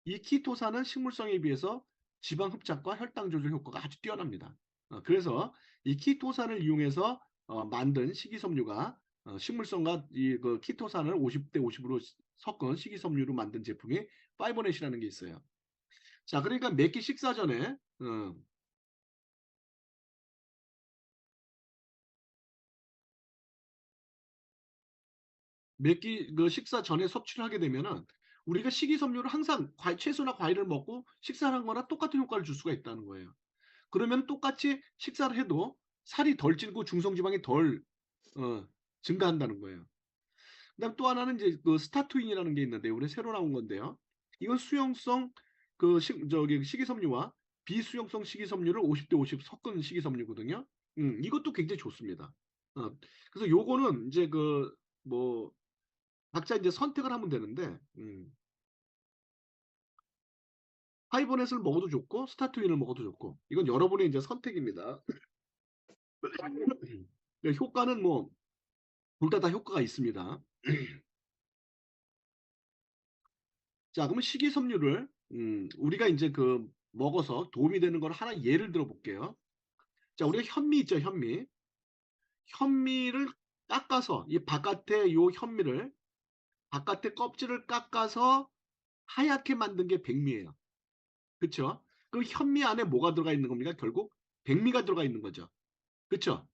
이 키토산은 식물성에 비해서 지방 흡착과 혈당 조절 효과가 아주 뛰어납니다. 그래서 이 키토산을 이용해서 만든 식이섬유가 식물성과 그 키토산을 50대 50으로 섞은 식이섬유로 만든 제품이 파이버넷이라는 게 있어요. 자, 그러니까 몇 끼 식사 전에 몇 끼 그 식사 전에 섭취를 하게 되면은 우리가 식이섬유를 항상 채소나 과일을 먹고 식사를 한 거나 똑같은 효과를 줄 수가 있다는 거예요. 그러면 똑같이 식사를 해도 살이 덜 찌고 중성지방이 덜 증가한다는 거예요. 그다음 또 하나는 이제 그 스타투인이라는 게 있는데 우리 새로 나온 건데요. 이건 수용성 식이섬유와 비수용성 식이섬유를 50대 50 섞은 식이섬유거든요. 이것도 굉장히 좋습니다. 어, 그래서 요거는 이제 뭐 각자 이제 선택을 하면 되는데 파이버넷을 먹어도 좋고 스타트윈을 먹어도 좋고 이건 여러분의 이제 선택입니다. 효과는 뭐 둘 다 효과가 있습니다. 자, 그러면 식이섬유를 우리가 이제 먹어서 도움이 되는 걸 하나 예를 들어 볼게요. 자, 우리가 현미 있죠, 현미. 현미를 깎아서 이 바깥에 요 현미를 바깥에 껍질을 깎아서 하얗게 만든 게 백미예요. 그렇죠? 그 현미 안에 뭐가 들어가 있는 겁니까? 결국 백미가 들어가 있는 거죠. 그렇죠?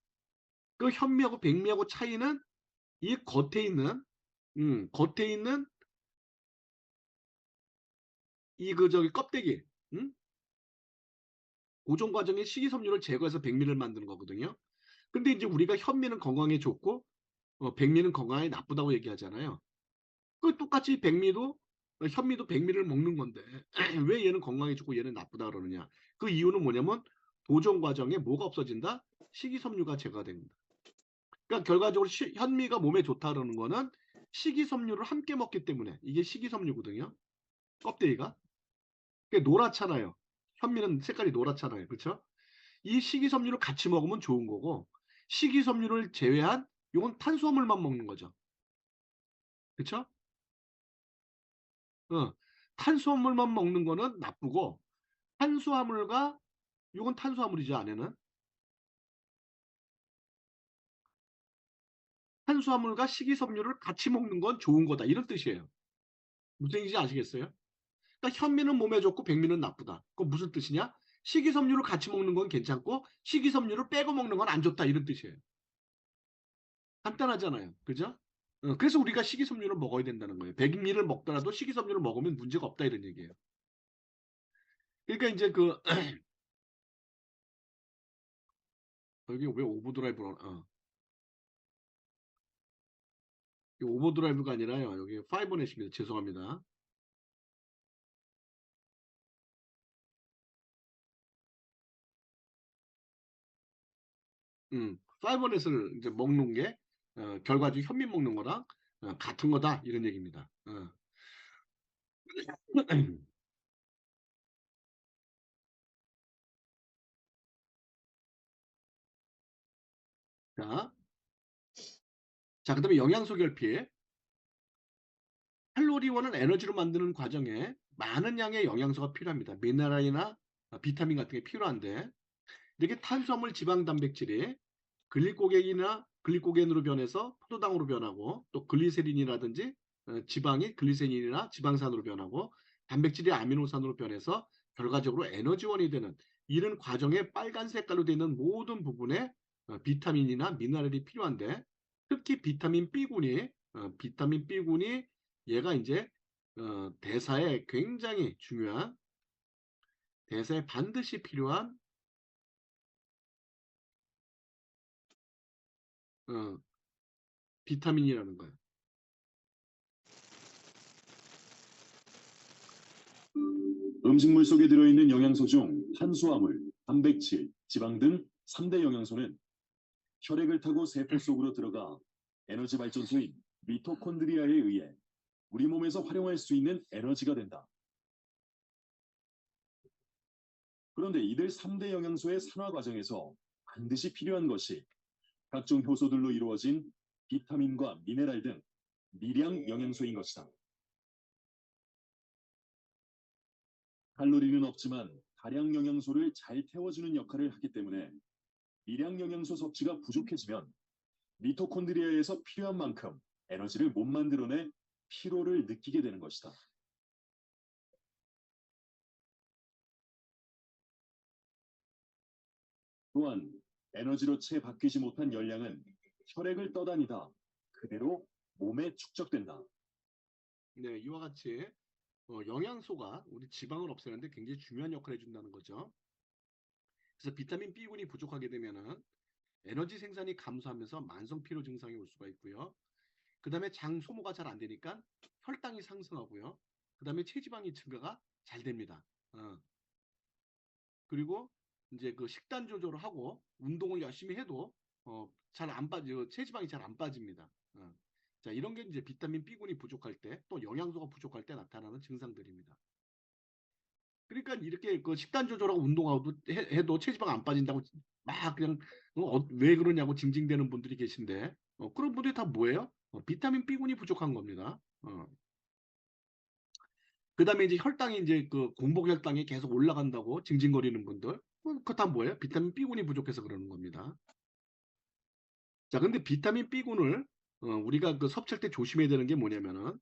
그 현미하고 백미하고 차이는 이 겉에 있는 이 그 저기 껍데기, 고정 과정의 식이섬유를 제거해서 백미를 만드는 거거든요. 근데 이제 우리가 현미는 건강에 좋고 백미는 건강에 나쁘다고 얘기하잖아요. 그 똑같이 백미도 현미도 백미를 먹는 건데 왜 얘는 건강에 좋고 얘는 나쁘다 그러느냐? 그 이유는 뭐냐면 도정 과정에 뭐가 없어진다? 식이섬유가 제거됩니다. 그러니까 결과적으로 현미가 몸에 좋다 그러는 거는 식이섬유를 함께 먹기 때문에 이게 식이섬유거든요. 껍데기가. 그게 노랗잖아요. 현미는 색깔이 노랗잖아요. 그렇죠? 이 식이섬유를 같이 먹으면 좋은 거고 식이섬유를 제외한 이건 탄수화물만 먹는 거죠. 그렇죠? 탄수화물만 먹는 거는 나쁘고 탄수화물과 이건 탄수화물이죠. 안에는 탄수화물과 식이섬유를 같이 먹는 건 좋은 거다. 이런 뜻이에요. 무슨 얘기인지 아시겠어요? 그러니까 현미는 몸에 좋고 백미는 나쁘다. 그건 무슨 뜻이냐? 식이섬유를 같이 먹는 건 괜찮고 식이섬유를 빼고 먹는 건 안 좋다. 이런 뜻이에요. 간단하잖아요. 그죠? 그래서 우리가 식이섬유를 먹어야 된다는 거예요. 백미를 먹더라도 식이섬유를 먹으면 문제가 없다 이런 얘기예요. 그러니까 이제 그 여기 왜 오버드라이브로 오버드라이브가 아니라요. 여기 파이버넷입니다. 죄송합니다. 파이버넷을 이제 먹는 게 결과적으로 현미 먹는 거랑 같은 거다 이런 얘기입니다. 자, 그다음에 영양소 결핍. 칼로리원을 에너지로 만드는 과정에 많은 양의 영양소가 필요합니다. 미네랄이나 비타민 같은 게 필요한데 이렇게 탄수화물, 지방, 단백질이 글리코겐으로 변해서 포도당으로 변하고 또 글리세린이라든지 지방이 글리세린이나 지방산으로 변하고 단백질이 아미노산으로 변해서 결과적으로 에너지원이 되는 이런 과정에 빨간 색깔로 되어 있는 모든 부분에 비타민이나 미네랄이 필요한데 특히 비타민 B군이 얘가 이제 대사에 굉장히 중요한 대사에 반드시 필요한 어, 비타민이라는 거예요. 음식물 속에 들어있는 영양소 중 탄수화물, 단백질, 지방 등 3대 영양소는 혈액을 타고 세포 속으로 들어가 에너지 발전소인 미토콘드리아에 의해 우리 몸에서 활용할 수 있는 에너지가 된다. 그런데 이들 3대 영양소의 산화 과정에서 반드시 필요한 것이 각종 효소들로 이루어진 비타민과 미네랄 등 미량 영양소인 것이다. 칼로리는 없지만 다량 영양소를 잘 태워주는 역할을 하기 때문에 미량 영양소 섭취가 부족해지면 미토콘드리아에서 필요한 만큼 에너지를 못 만들어내 피로를 느끼게 되는 것이다. 또한 에너지로 채 바뀌지 못한 열량은 혈액을 떠다니다 그대로 몸에 축적된다. 네, 이와 같이 영양소가 우리 지방을 없애는데 굉장히 중요한 역할을 해준다는 거죠. 그래서 비타민 B군이 부족하게 되면은 에너지 생산이 감소하면서 만성 피로 증상이 올 수가 있고요. 그 다음에 장 소모가 잘 안 되니까 혈당이 상승하고요. 그 다음에 체지방이 증가가 잘 됩니다. 그리고 이제 그 식단 조절을 하고 운동을 열심히 해도 잘 안 빠져 체지방이 잘 안 빠집니다. 자, 이런 게 이제 비타민 B군이 부족할 때 또 영양소가 부족할 때 나타나는 증상들입니다. 그러니까 이렇게 그 식단 조절하고 운동하고 해도 체지방 안 빠진다고 막 그냥 왜 그러냐고 징징대는 분들이 계신데 그런 분들이 다 뭐예요? 비타민 B군이 부족한 겁니다. 그다음에 이제 혈당이 이제 그 공복 혈당이 계속 올라간다고 징징거리는 분들 그거 다 뭐예요? 비타민 B군이 부족해서 그러는 겁니다. 자, 근데 비타민 B군을 우리가 그 섭취할 때 조심해야 되는 게 뭐냐면은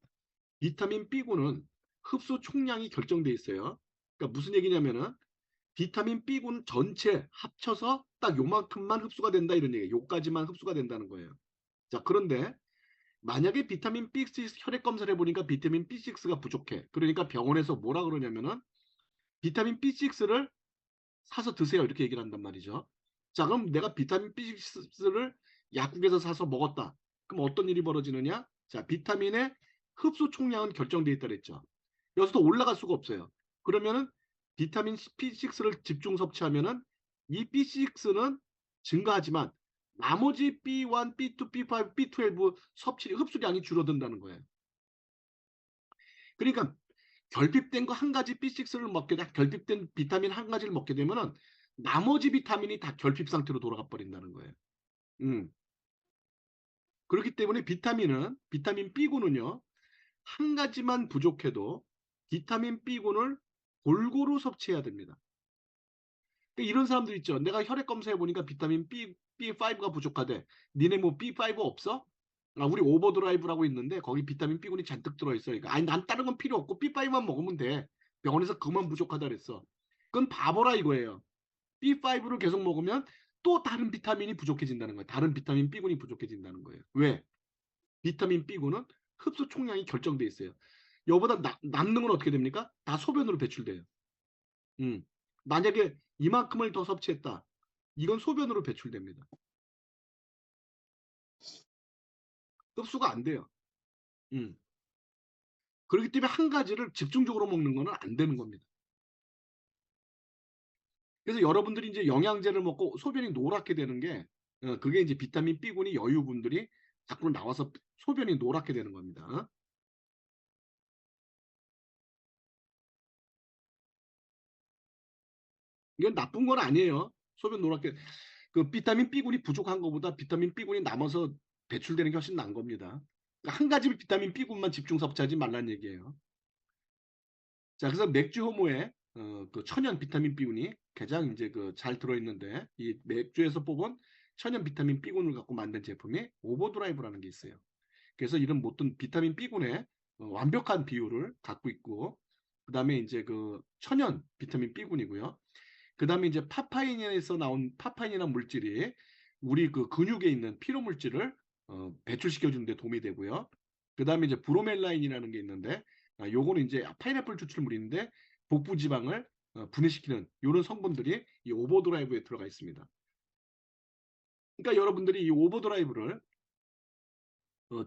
비타민 B군은 흡수 총량이 결정돼 있어요. 그러니까 무슨 얘기냐면은 비타민 B군 전체 합쳐서 딱 요만큼만 흡수가 된다 이런 얘기예요. 요까지만 흡수가 된다는 거예요. 자, 그런데 만약에 비타민 B6 혈액 검사를 해보니까 비타민 B6가 부족해. 그러니까 병원에서 뭐라 그러냐면은 비타민 B6를 사서 드세요. 이렇게 얘기를 한단 말이죠. 자, 그럼 내가 비타민 B6를 약국에서 사서 먹었다. 그럼 어떤 일이 벌어지느냐? 자, 비타민의 흡수 총량은 결정되어 있다 그랬죠. 여기서 더 올라갈 수가 없어요. 그러면은 비타민 B6를 집중 섭취하면은 이 B6는 증가하지만 나머지 B1, B2, B5, B12 흡수량이 줄어든다는 거예요. 그러니까 결핍된 거 한 가지 B6를 먹게 돼, 결핍된 비타민 한 가지를 먹게 되면은 나머지 비타민이 다 결핍 상태로 돌아가 버린다는 거예요. 그렇기 때문에 비타민 B군은요, 한 가지만 부족해도 비타민 B군을 골고루 섭취해야 됩니다. 그러니까 이런 사람들 있죠. 내가 혈액 검사해 보니까 비타민 B5가 부족하대. 니네 뭐 B5 없어? 아, 우리 오버드라이브라고 있는데 거기 비타민 B군이 잔뜩 들어있어. 그러니까 아니 난 다른 건 필요 없고 B5만 먹으면 돼. 병원에서 그만 부족하다 그랬어. 그건 바보라 이거예요. B5를 계속 먹으면 또 다른 비타민이 부족해진다는 거예요. 다른 비타민 B군이 부족해진다는 거예요. 왜? 비타민 B군은 흡수 총량이 결정돼 있어요. 여보다 남는 건 어떻게 됩니까? 다 소변으로 배출돼요. 만약에 이만큼을 더 섭취했다. 이건 소변으로 배출됩니다. 흡수가 안 돼요. 그렇기 때문에 한 가지를 집중적으로 먹는 거는 안 되는 겁니다. 그래서 여러분들이 이제 영양제를 먹고 소변이 노랗게 되는 게 그게 이제 비타민 B군이 여유분들이 자꾸 나와서 소변이 노랗게 되는 겁니다. 이건 나쁜 건 아니에요. 소변 노랗게 그 비타민 B군이 부족한 것보다 비타민 B군이 남아서 배출되는 게 훨씬 나은 겁니다. 그러니까 한 가지 비타민 B군만 집중 섭취하지 말라는 얘기예요. 자, 그래서 맥주 효모에 그 천연 비타민 B군이 가장 이제 그 잘 들어있는데 이 맥주에서 뽑은 천연 비타민 B군을 갖고 만든 제품이 오버드라이브라는 게 있어요. 그래서 이런 모든 비타민 B군의 완벽한 비율을 갖고 있고 그 다음에 이제 그 천연 비타민 B군이고요. 그 다음에 이제 파파인에서 나온 파파인이라는 물질이 우리 그 근육에 있는 피로 물질을 배출시켜주는 데 도움이 되고요. 그 다음에 이제 브로멜라인이라는 게 있는데 요거는 이제 파인애플 추출물인데 복부 지방을 분해시키는 이런 성분들이 이 오버드라이브에 들어가 있습니다. 그러니까 여러분들이 이 오버드라이브를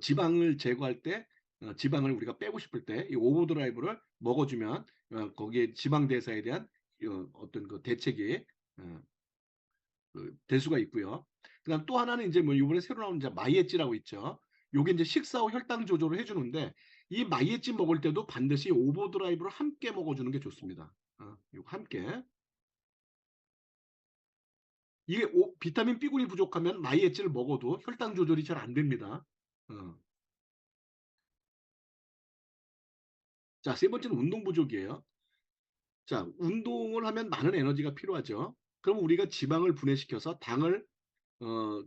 지방을 제거할 때 지방을 우리가 빼고 싶을 때 이 오버드라이브를 먹어주면 거기에 지방 대사에 대한 어떤 그 대책이 될 수가 있고요. 그다음 또 하나는 이제 뭐 이번에 새로 나온 이제 마이엣지라고 있죠. 요게 이제 식사 후 혈당 조절을 해주는데 이 마이엣지 먹을 때도 반드시 오버드라이브를 함께 먹어주는 게 좋습니다. 이거 함께. 이게 비타민 B군이 부족하면 마이엣지를 먹어도 혈당 조절이 잘 안 됩니다. 자, 세 번째는 운동 부족이에요. 자, 운동을 하면 많은 에너지가 필요하죠. 그럼 우리가 지방을 분해시켜서 당을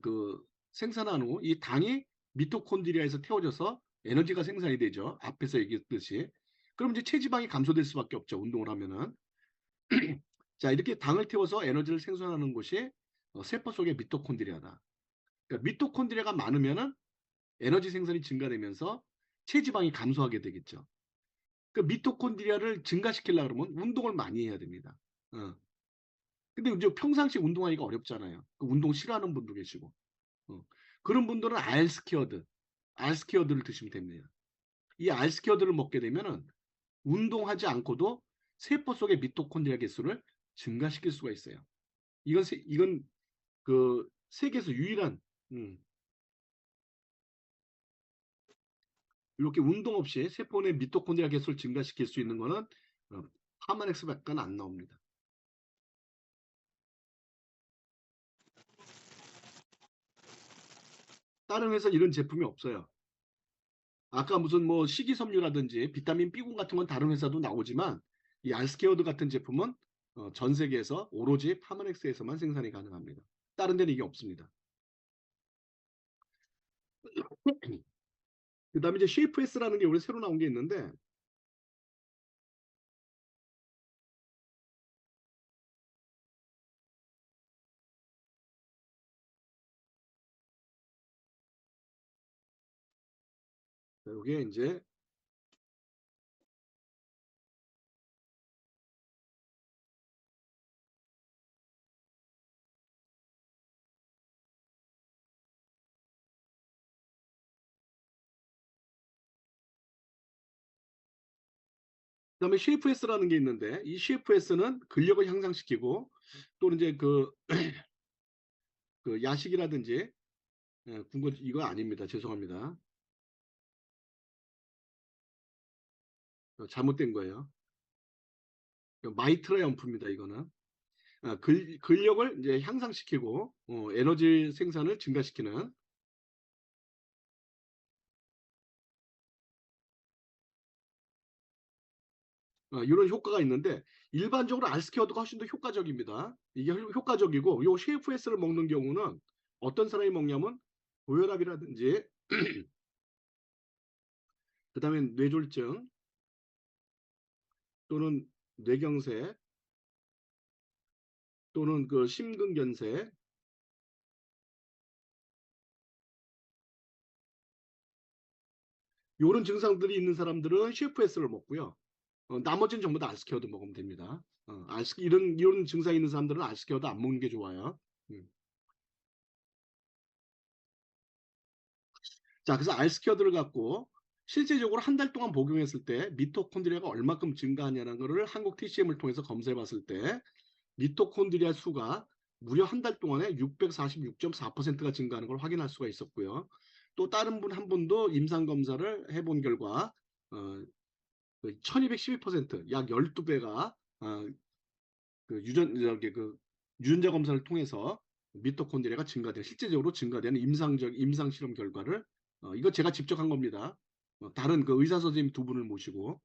그 생산한 후 이 당이 미토콘드리아에서 태워져서 에너지가 생산이 되죠. 앞에서 얘기했듯이. 그럼 이제 체지방이 감소될 수밖에 없죠. 운동을 하면은. 자, 이렇게 당을 태워서 에너지를 생산하는 곳이 세포 속의 미토콘드리아다. 그러니까 미토콘드리아가 많으면은 에너지 생산이 증가되면서 체지방이 감소하게 되겠죠. 그 미토콘드리아를 증가시키려고 그러면 운동을 많이 해야 됩니다. 근데 이제 평상시 운동하기가 어렵잖아요. 그 운동 싫어하는 분도 계시고. 그런 분들은 알스키어드를 드시면 됩니다. 이 알스키어드를 먹게 되면은 운동하지 않고도 세포 속의 미토콘드리아 개수를 증가시킬 수가 있어요. 이건 그 세계에서 유일한 이렇게 운동 없이 세포 내 미토콘드리아 개수를 증가시킬 수 있는 거는 파마넥스밖에 안 나옵니다. 다른 회사 이런 제품이 없어요. 아까 무슨 뭐 식이섬유라든지 비타민 B군 같은 건 다른 회사도 나오지만 이 알스케어드 같은 제품은 전 세계에서 오로지 파마넥스에서만 생산이 가능합니다. 다른 데는 이게 없습니다. 그 다음에 이제 쉐이프S라는 게 우리 새로 나온 게 있는데 자, 요게 이제 그다음에 CFS라는 게 있는데 이 CFS는 근력을 향상시키고 또는 이제 그 야식이라든지 군것 이거 아닙니다. 죄송합니다. 잘못된 거예요. 마이트라 연프입니다. 이거는 근력을 이제 향상시키고 에너지 생산을 증가시키는 이런 효과가 있는데 일반적으로 알스케어드가 훨씬 더 효과적입니다. 이게 효과적이고 요 CFS를 먹는 경우는 어떤 사람이 먹냐면 고혈압이라든지 그 다음에 뇌졸중 또는 뇌경색 또는 그 심근경색 이런 증상들이 있는 사람들은 CFS를 먹고요. 나머지는 전부 다 알스케어드 먹으면 됩니다. 이런 증상이 있는 사람들은 알스케어드 안 먹는 게 좋아요. 자, 그래서 알스케어드를 갖고 실제적으로 한 달 동안 복용했을 때 미토콘드리아가 얼마큼 증가하냐는 것을 한국 TCM을 통해서 검사해 봤을 때 미토콘드리아 수가 무려 한 달 동안에 646.4%가 증가하는 걸 확인할 수가 있었고요. 또 다른 분 한 분도 임상 검사를 해본 결과 1212%, 약 12배가 유전자 검사를 통해서 미토콘드리아가 실제적으로 증가되는 임상 실험 결과를 이거 제가 직접 한 겁니다. 다른 그 의사 선생님 두 분을 모시고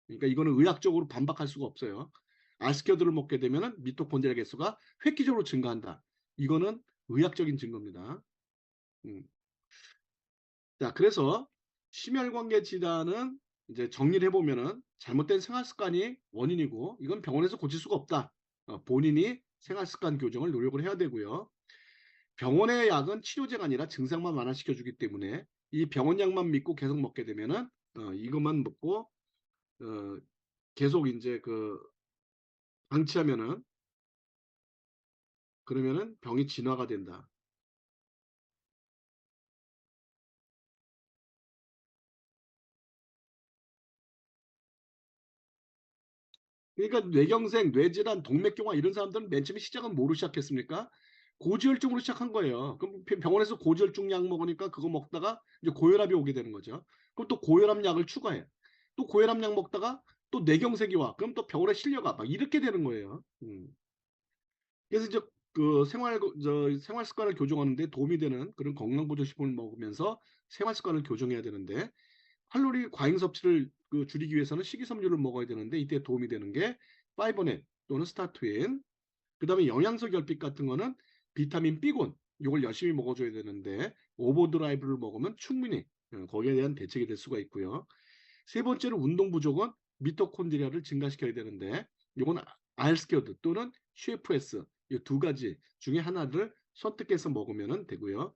그러니까 이거는 의학적으로 반박할 수가 없어요. 알스케어드를 먹게 되면 미토콘드리아 개수가 획기적으로 증가한다. 이거는 의학적인 증거입니다. 자, 그래서 심혈관계 질환은 이제 정리를 해보면은 잘못된 생활 습관이 원인이고 이건 병원에서 고칠 수가 없다. 본인이 생활 습관 교정을 노력을 해야 되고요. 병원의 약은 치료제가 아니라 증상만 완화시켜 주기 때문에 이 병원 약만 믿고 계속 먹게 되면은 이것만 먹고 계속 이제 방치하면은 그러면은 병이 진화가 된다. 그러니까 뇌경색, 뇌질환, 동맥경화 이런 사람들은 맨 처음에 시작은 뭐로 시작했습니까? 고지혈증으로 시작한 거예요. 그럼 병원에서 고지혈증 약 먹으니까 그거 먹다가 이제 고혈압이 오게 되는 거죠. 그럼 또 고혈압 약을 추가해. 또 고혈압 약 먹다가 또 뇌경색이 와. 그럼 또 병원에 실려가. 막 이렇게 되는 거예요. 그래서 이제 생활 습관을 교정하는데 도움이 되는 그런 건강보조식품을 먹으면서 생활 습관을 교정해야 되는데 칼로리 과잉 섭취를 줄이기 위해서는 식이섬유를 먹어야 되는데 이때 도움이 되는 게 파이버넷 또는 스타트윈 그다음에 영양소 결핍 같은 거는 비타민 B군 이걸 열심히 먹어줘야 되는데 오버드라이브를 먹으면 충분히 거기에 대한 대책이 될 수가 있고요. 세 번째로 운동 부족은 미토콘드리아를 증가시켜야 되는데 이건 알스케어드 또는 CFS 이 두 가지 중에 하나를 선택해서 먹으면 되고요.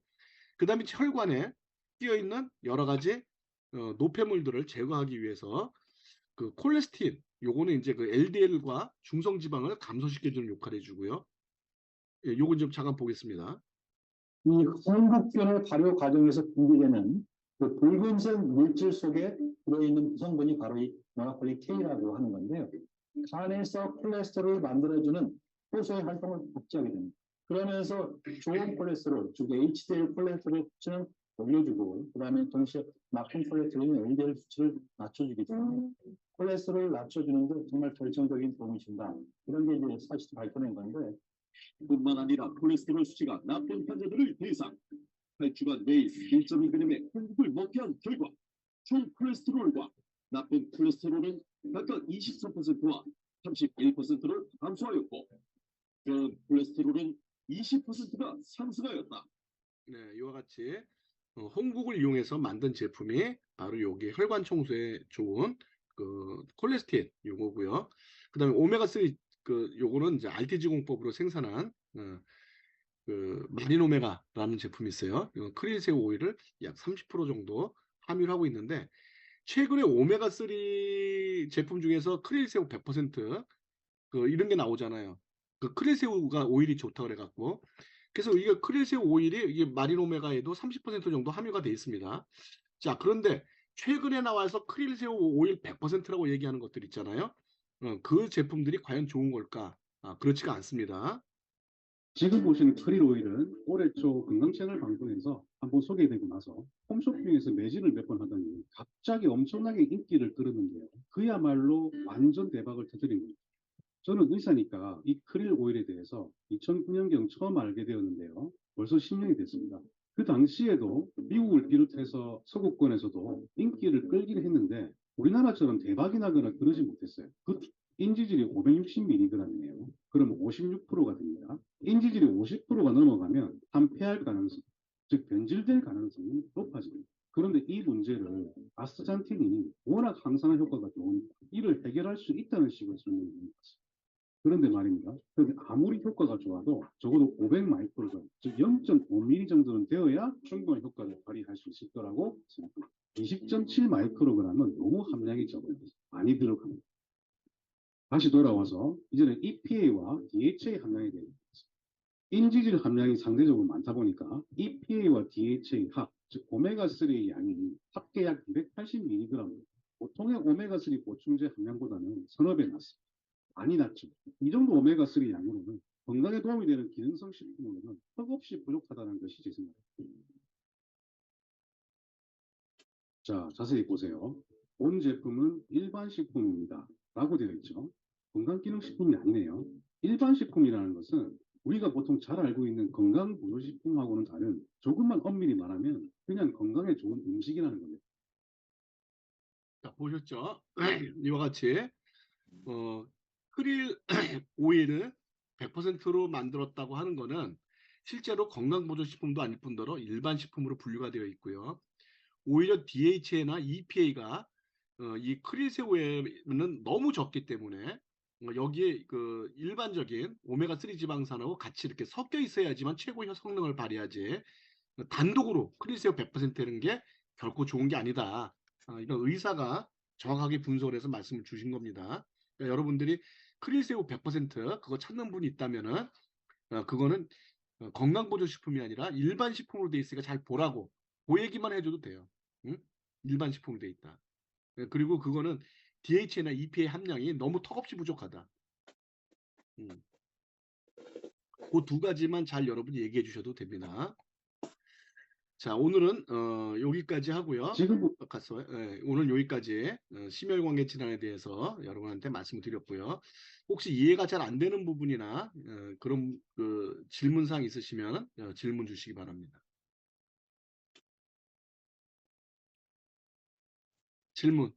그 다음에 혈관에 끼어있는 여러 가지 노폐물들을 제거하기 위해서 그 콜레스테린 요거는 이제 그 LDL과 중성지방을 감소시켜주는 역할을 해주고요. 예, 요건 좀 잠깐 보겠습니다. 이 홍국균의 발효 과정에서 분비되는 그 붉은색 물질 속에 들어있는 성분이 바로 이 모노콜리 K라고 하는 건데요. 간에서 콜레스테롤을 만들어주는 효소의 활동을 억제하게 됩니다. 그러면서 좋은 콜레스테롤, 즉 HDL 콜레스테롤 수치는 올려주고 그다음에 동시에 나쁜 콜레스테롤은 LDL 수치를 낮춰주기 때문에 콜레스테롤을 낮춰주는데 정말 결정적인 도움이 준다. 이런 게 이제 사실 밝혀낸 건데 뿐만 아니라 콜레스테롤 수치가 나쁜 환자들을 대상 8주간 매일 1.2g의 한국을 먹게 한 결과 총 콜레스테롤과 나쁜 콜레스테롤은 각각 23%와 31%를 감소하였고 전 콜레스테롤은 20%가 상승하였다. 네, 이와 같이 홍국을 이용해서 만든 제품이 바로 요게 혈관 청소에 좋은 그 콜레스테롤 요거고요. 그다음에 오메가3 요거는 이제 RTG 공법으로 생산한 그 마린 오메가라는 제품이 있어요. 크릴새우 오일을 약 30% 정도 함유를 하고 있는데 최근에 오메가3 제품 중에서 크릴새우 100% 이런 게 나오잖아요. 그 크릴새우가 오일이 좋다 그래갖고 그래서 이게 크릴새우 오일이 이게 마린 오메가에도 30% 정도 함유가 돼 있습니다. 자, 그런데 최근에 나와서 크릴새우 오일 100%라고 얘기하는 것들 있잖아요. 그 제품들이 과연 좋은 걸까? 그렇지가 않습니다. 지금 보시는 크릴 오일은 올해 초 건강 채널 방송에서 한번 소개되고 나서 홈쇼핑에서 매진을 몇 번 하더니 갑자기 엄청나게 인기를 끌었는데요. 그야말로 완전 대박을 터뜨린 겁니다. 저는 의사니까 이 크릴 오일에 대해서 2009년경 처음 알게 되었는데요. 벌써 10년이 됐습니다. 그 당시에도 미국을 비롯해서 서구권에서도 인기를 끌긴 했는데 우리나라처럼 대박이 나거나 그러지 못했어요. 그 인지질이 560mg이네요. 그럼 56%가 됩니다. 인지질이 50%가 넘어가면 한패할 가능성, 즉 변질될 가능성이 높아집니다. 그런데 이 문제를 아스타잔틴이 워낙 항산화 효과가 좋으니까 이를 해결할 수 있다는 식으로 설명을 드린 것입니다. 그런데 말입니다. 아무리 효과가 좋아도 적어도 500마이크로그램, 즉 0.5mm 정도는 되어야 충분한 효과를 발휘할 수 있을 거라고 생각합니다. 20.7 마이크로그램은 너무 함량이 적어요. 많이 들어갑니다. 다시 돌아와서 이제는 EPA와 DHA 함량에 대해 인지질 함량이 상대적으로 많다 보니까 EPA와 DHA 합, 즉 오메가3의 양이 합계 약 280mg, 보통의 오메가3 보충제 함량보다는 서너 배 낮습니다. 많이 낮죠. 이 정도 오메가3 양으로는 건강에 도움이 되는 기능성 식품으로는 턱없이 부족하다는 것이 제 생각입니다. 자, 자세히 보세요. 본 제품은 일반 식품입니다. 라고 되어 있죠. 건강기능식품이 아니네요. 일반 식품이라는 것은 우리가 보통 잘 알고 있는 건강보조식품하고는 다른 조금만 엄밀히 말하면 그냥 건강에 좋은 음식이라는 겁니다. 자, 보셨죠? 이와 같이 크릴 오일을 100%로 만들었다고 하는 거는 실제로 건강보조식품도 아닐 뿐더러 일반 식품으로 분류가 되어 있고요. 오히려 DHA나 EPA가 이 크릴새우에는 너무 적기 때문에 여기에 그 일반적인 오메가3 지방산하고 같이 이렇게 섞여 있어야지만 최고의 성능을 발휘하지 단독으로 크릴새우 100%라는 게 결코 좋은 게 아니다. 이건 의사가 정확하게 분석을 해서 말씀을 주신 겁니다. 그러니까 여러분들이 크릴새우 100% 그거 찾는 분이 있다면은 그거는 건강보조식품이 아니라 일반 식품으로 돼 있으니까 잘 보라고 그 얘기만 해줘도 돼요. 응? 일반 식품으로 돼 있다. 그리고 그거는 DHA나 EPA 함량이 너무 턱없이 부족하다. 그 두 가지만 잘 여러분이 얘기해 주셔도 됩니다. 자, 오늘은 여기까지 하고요. 지금 오늘 여기까지 심혈관계 질환에 대해서 여러분한테 말씀을 드렸고요. 혹시 이해가 잘 안 되는 부분이나 그런 질문사항 있으시면 질문 주시기 바랍니다. 질문.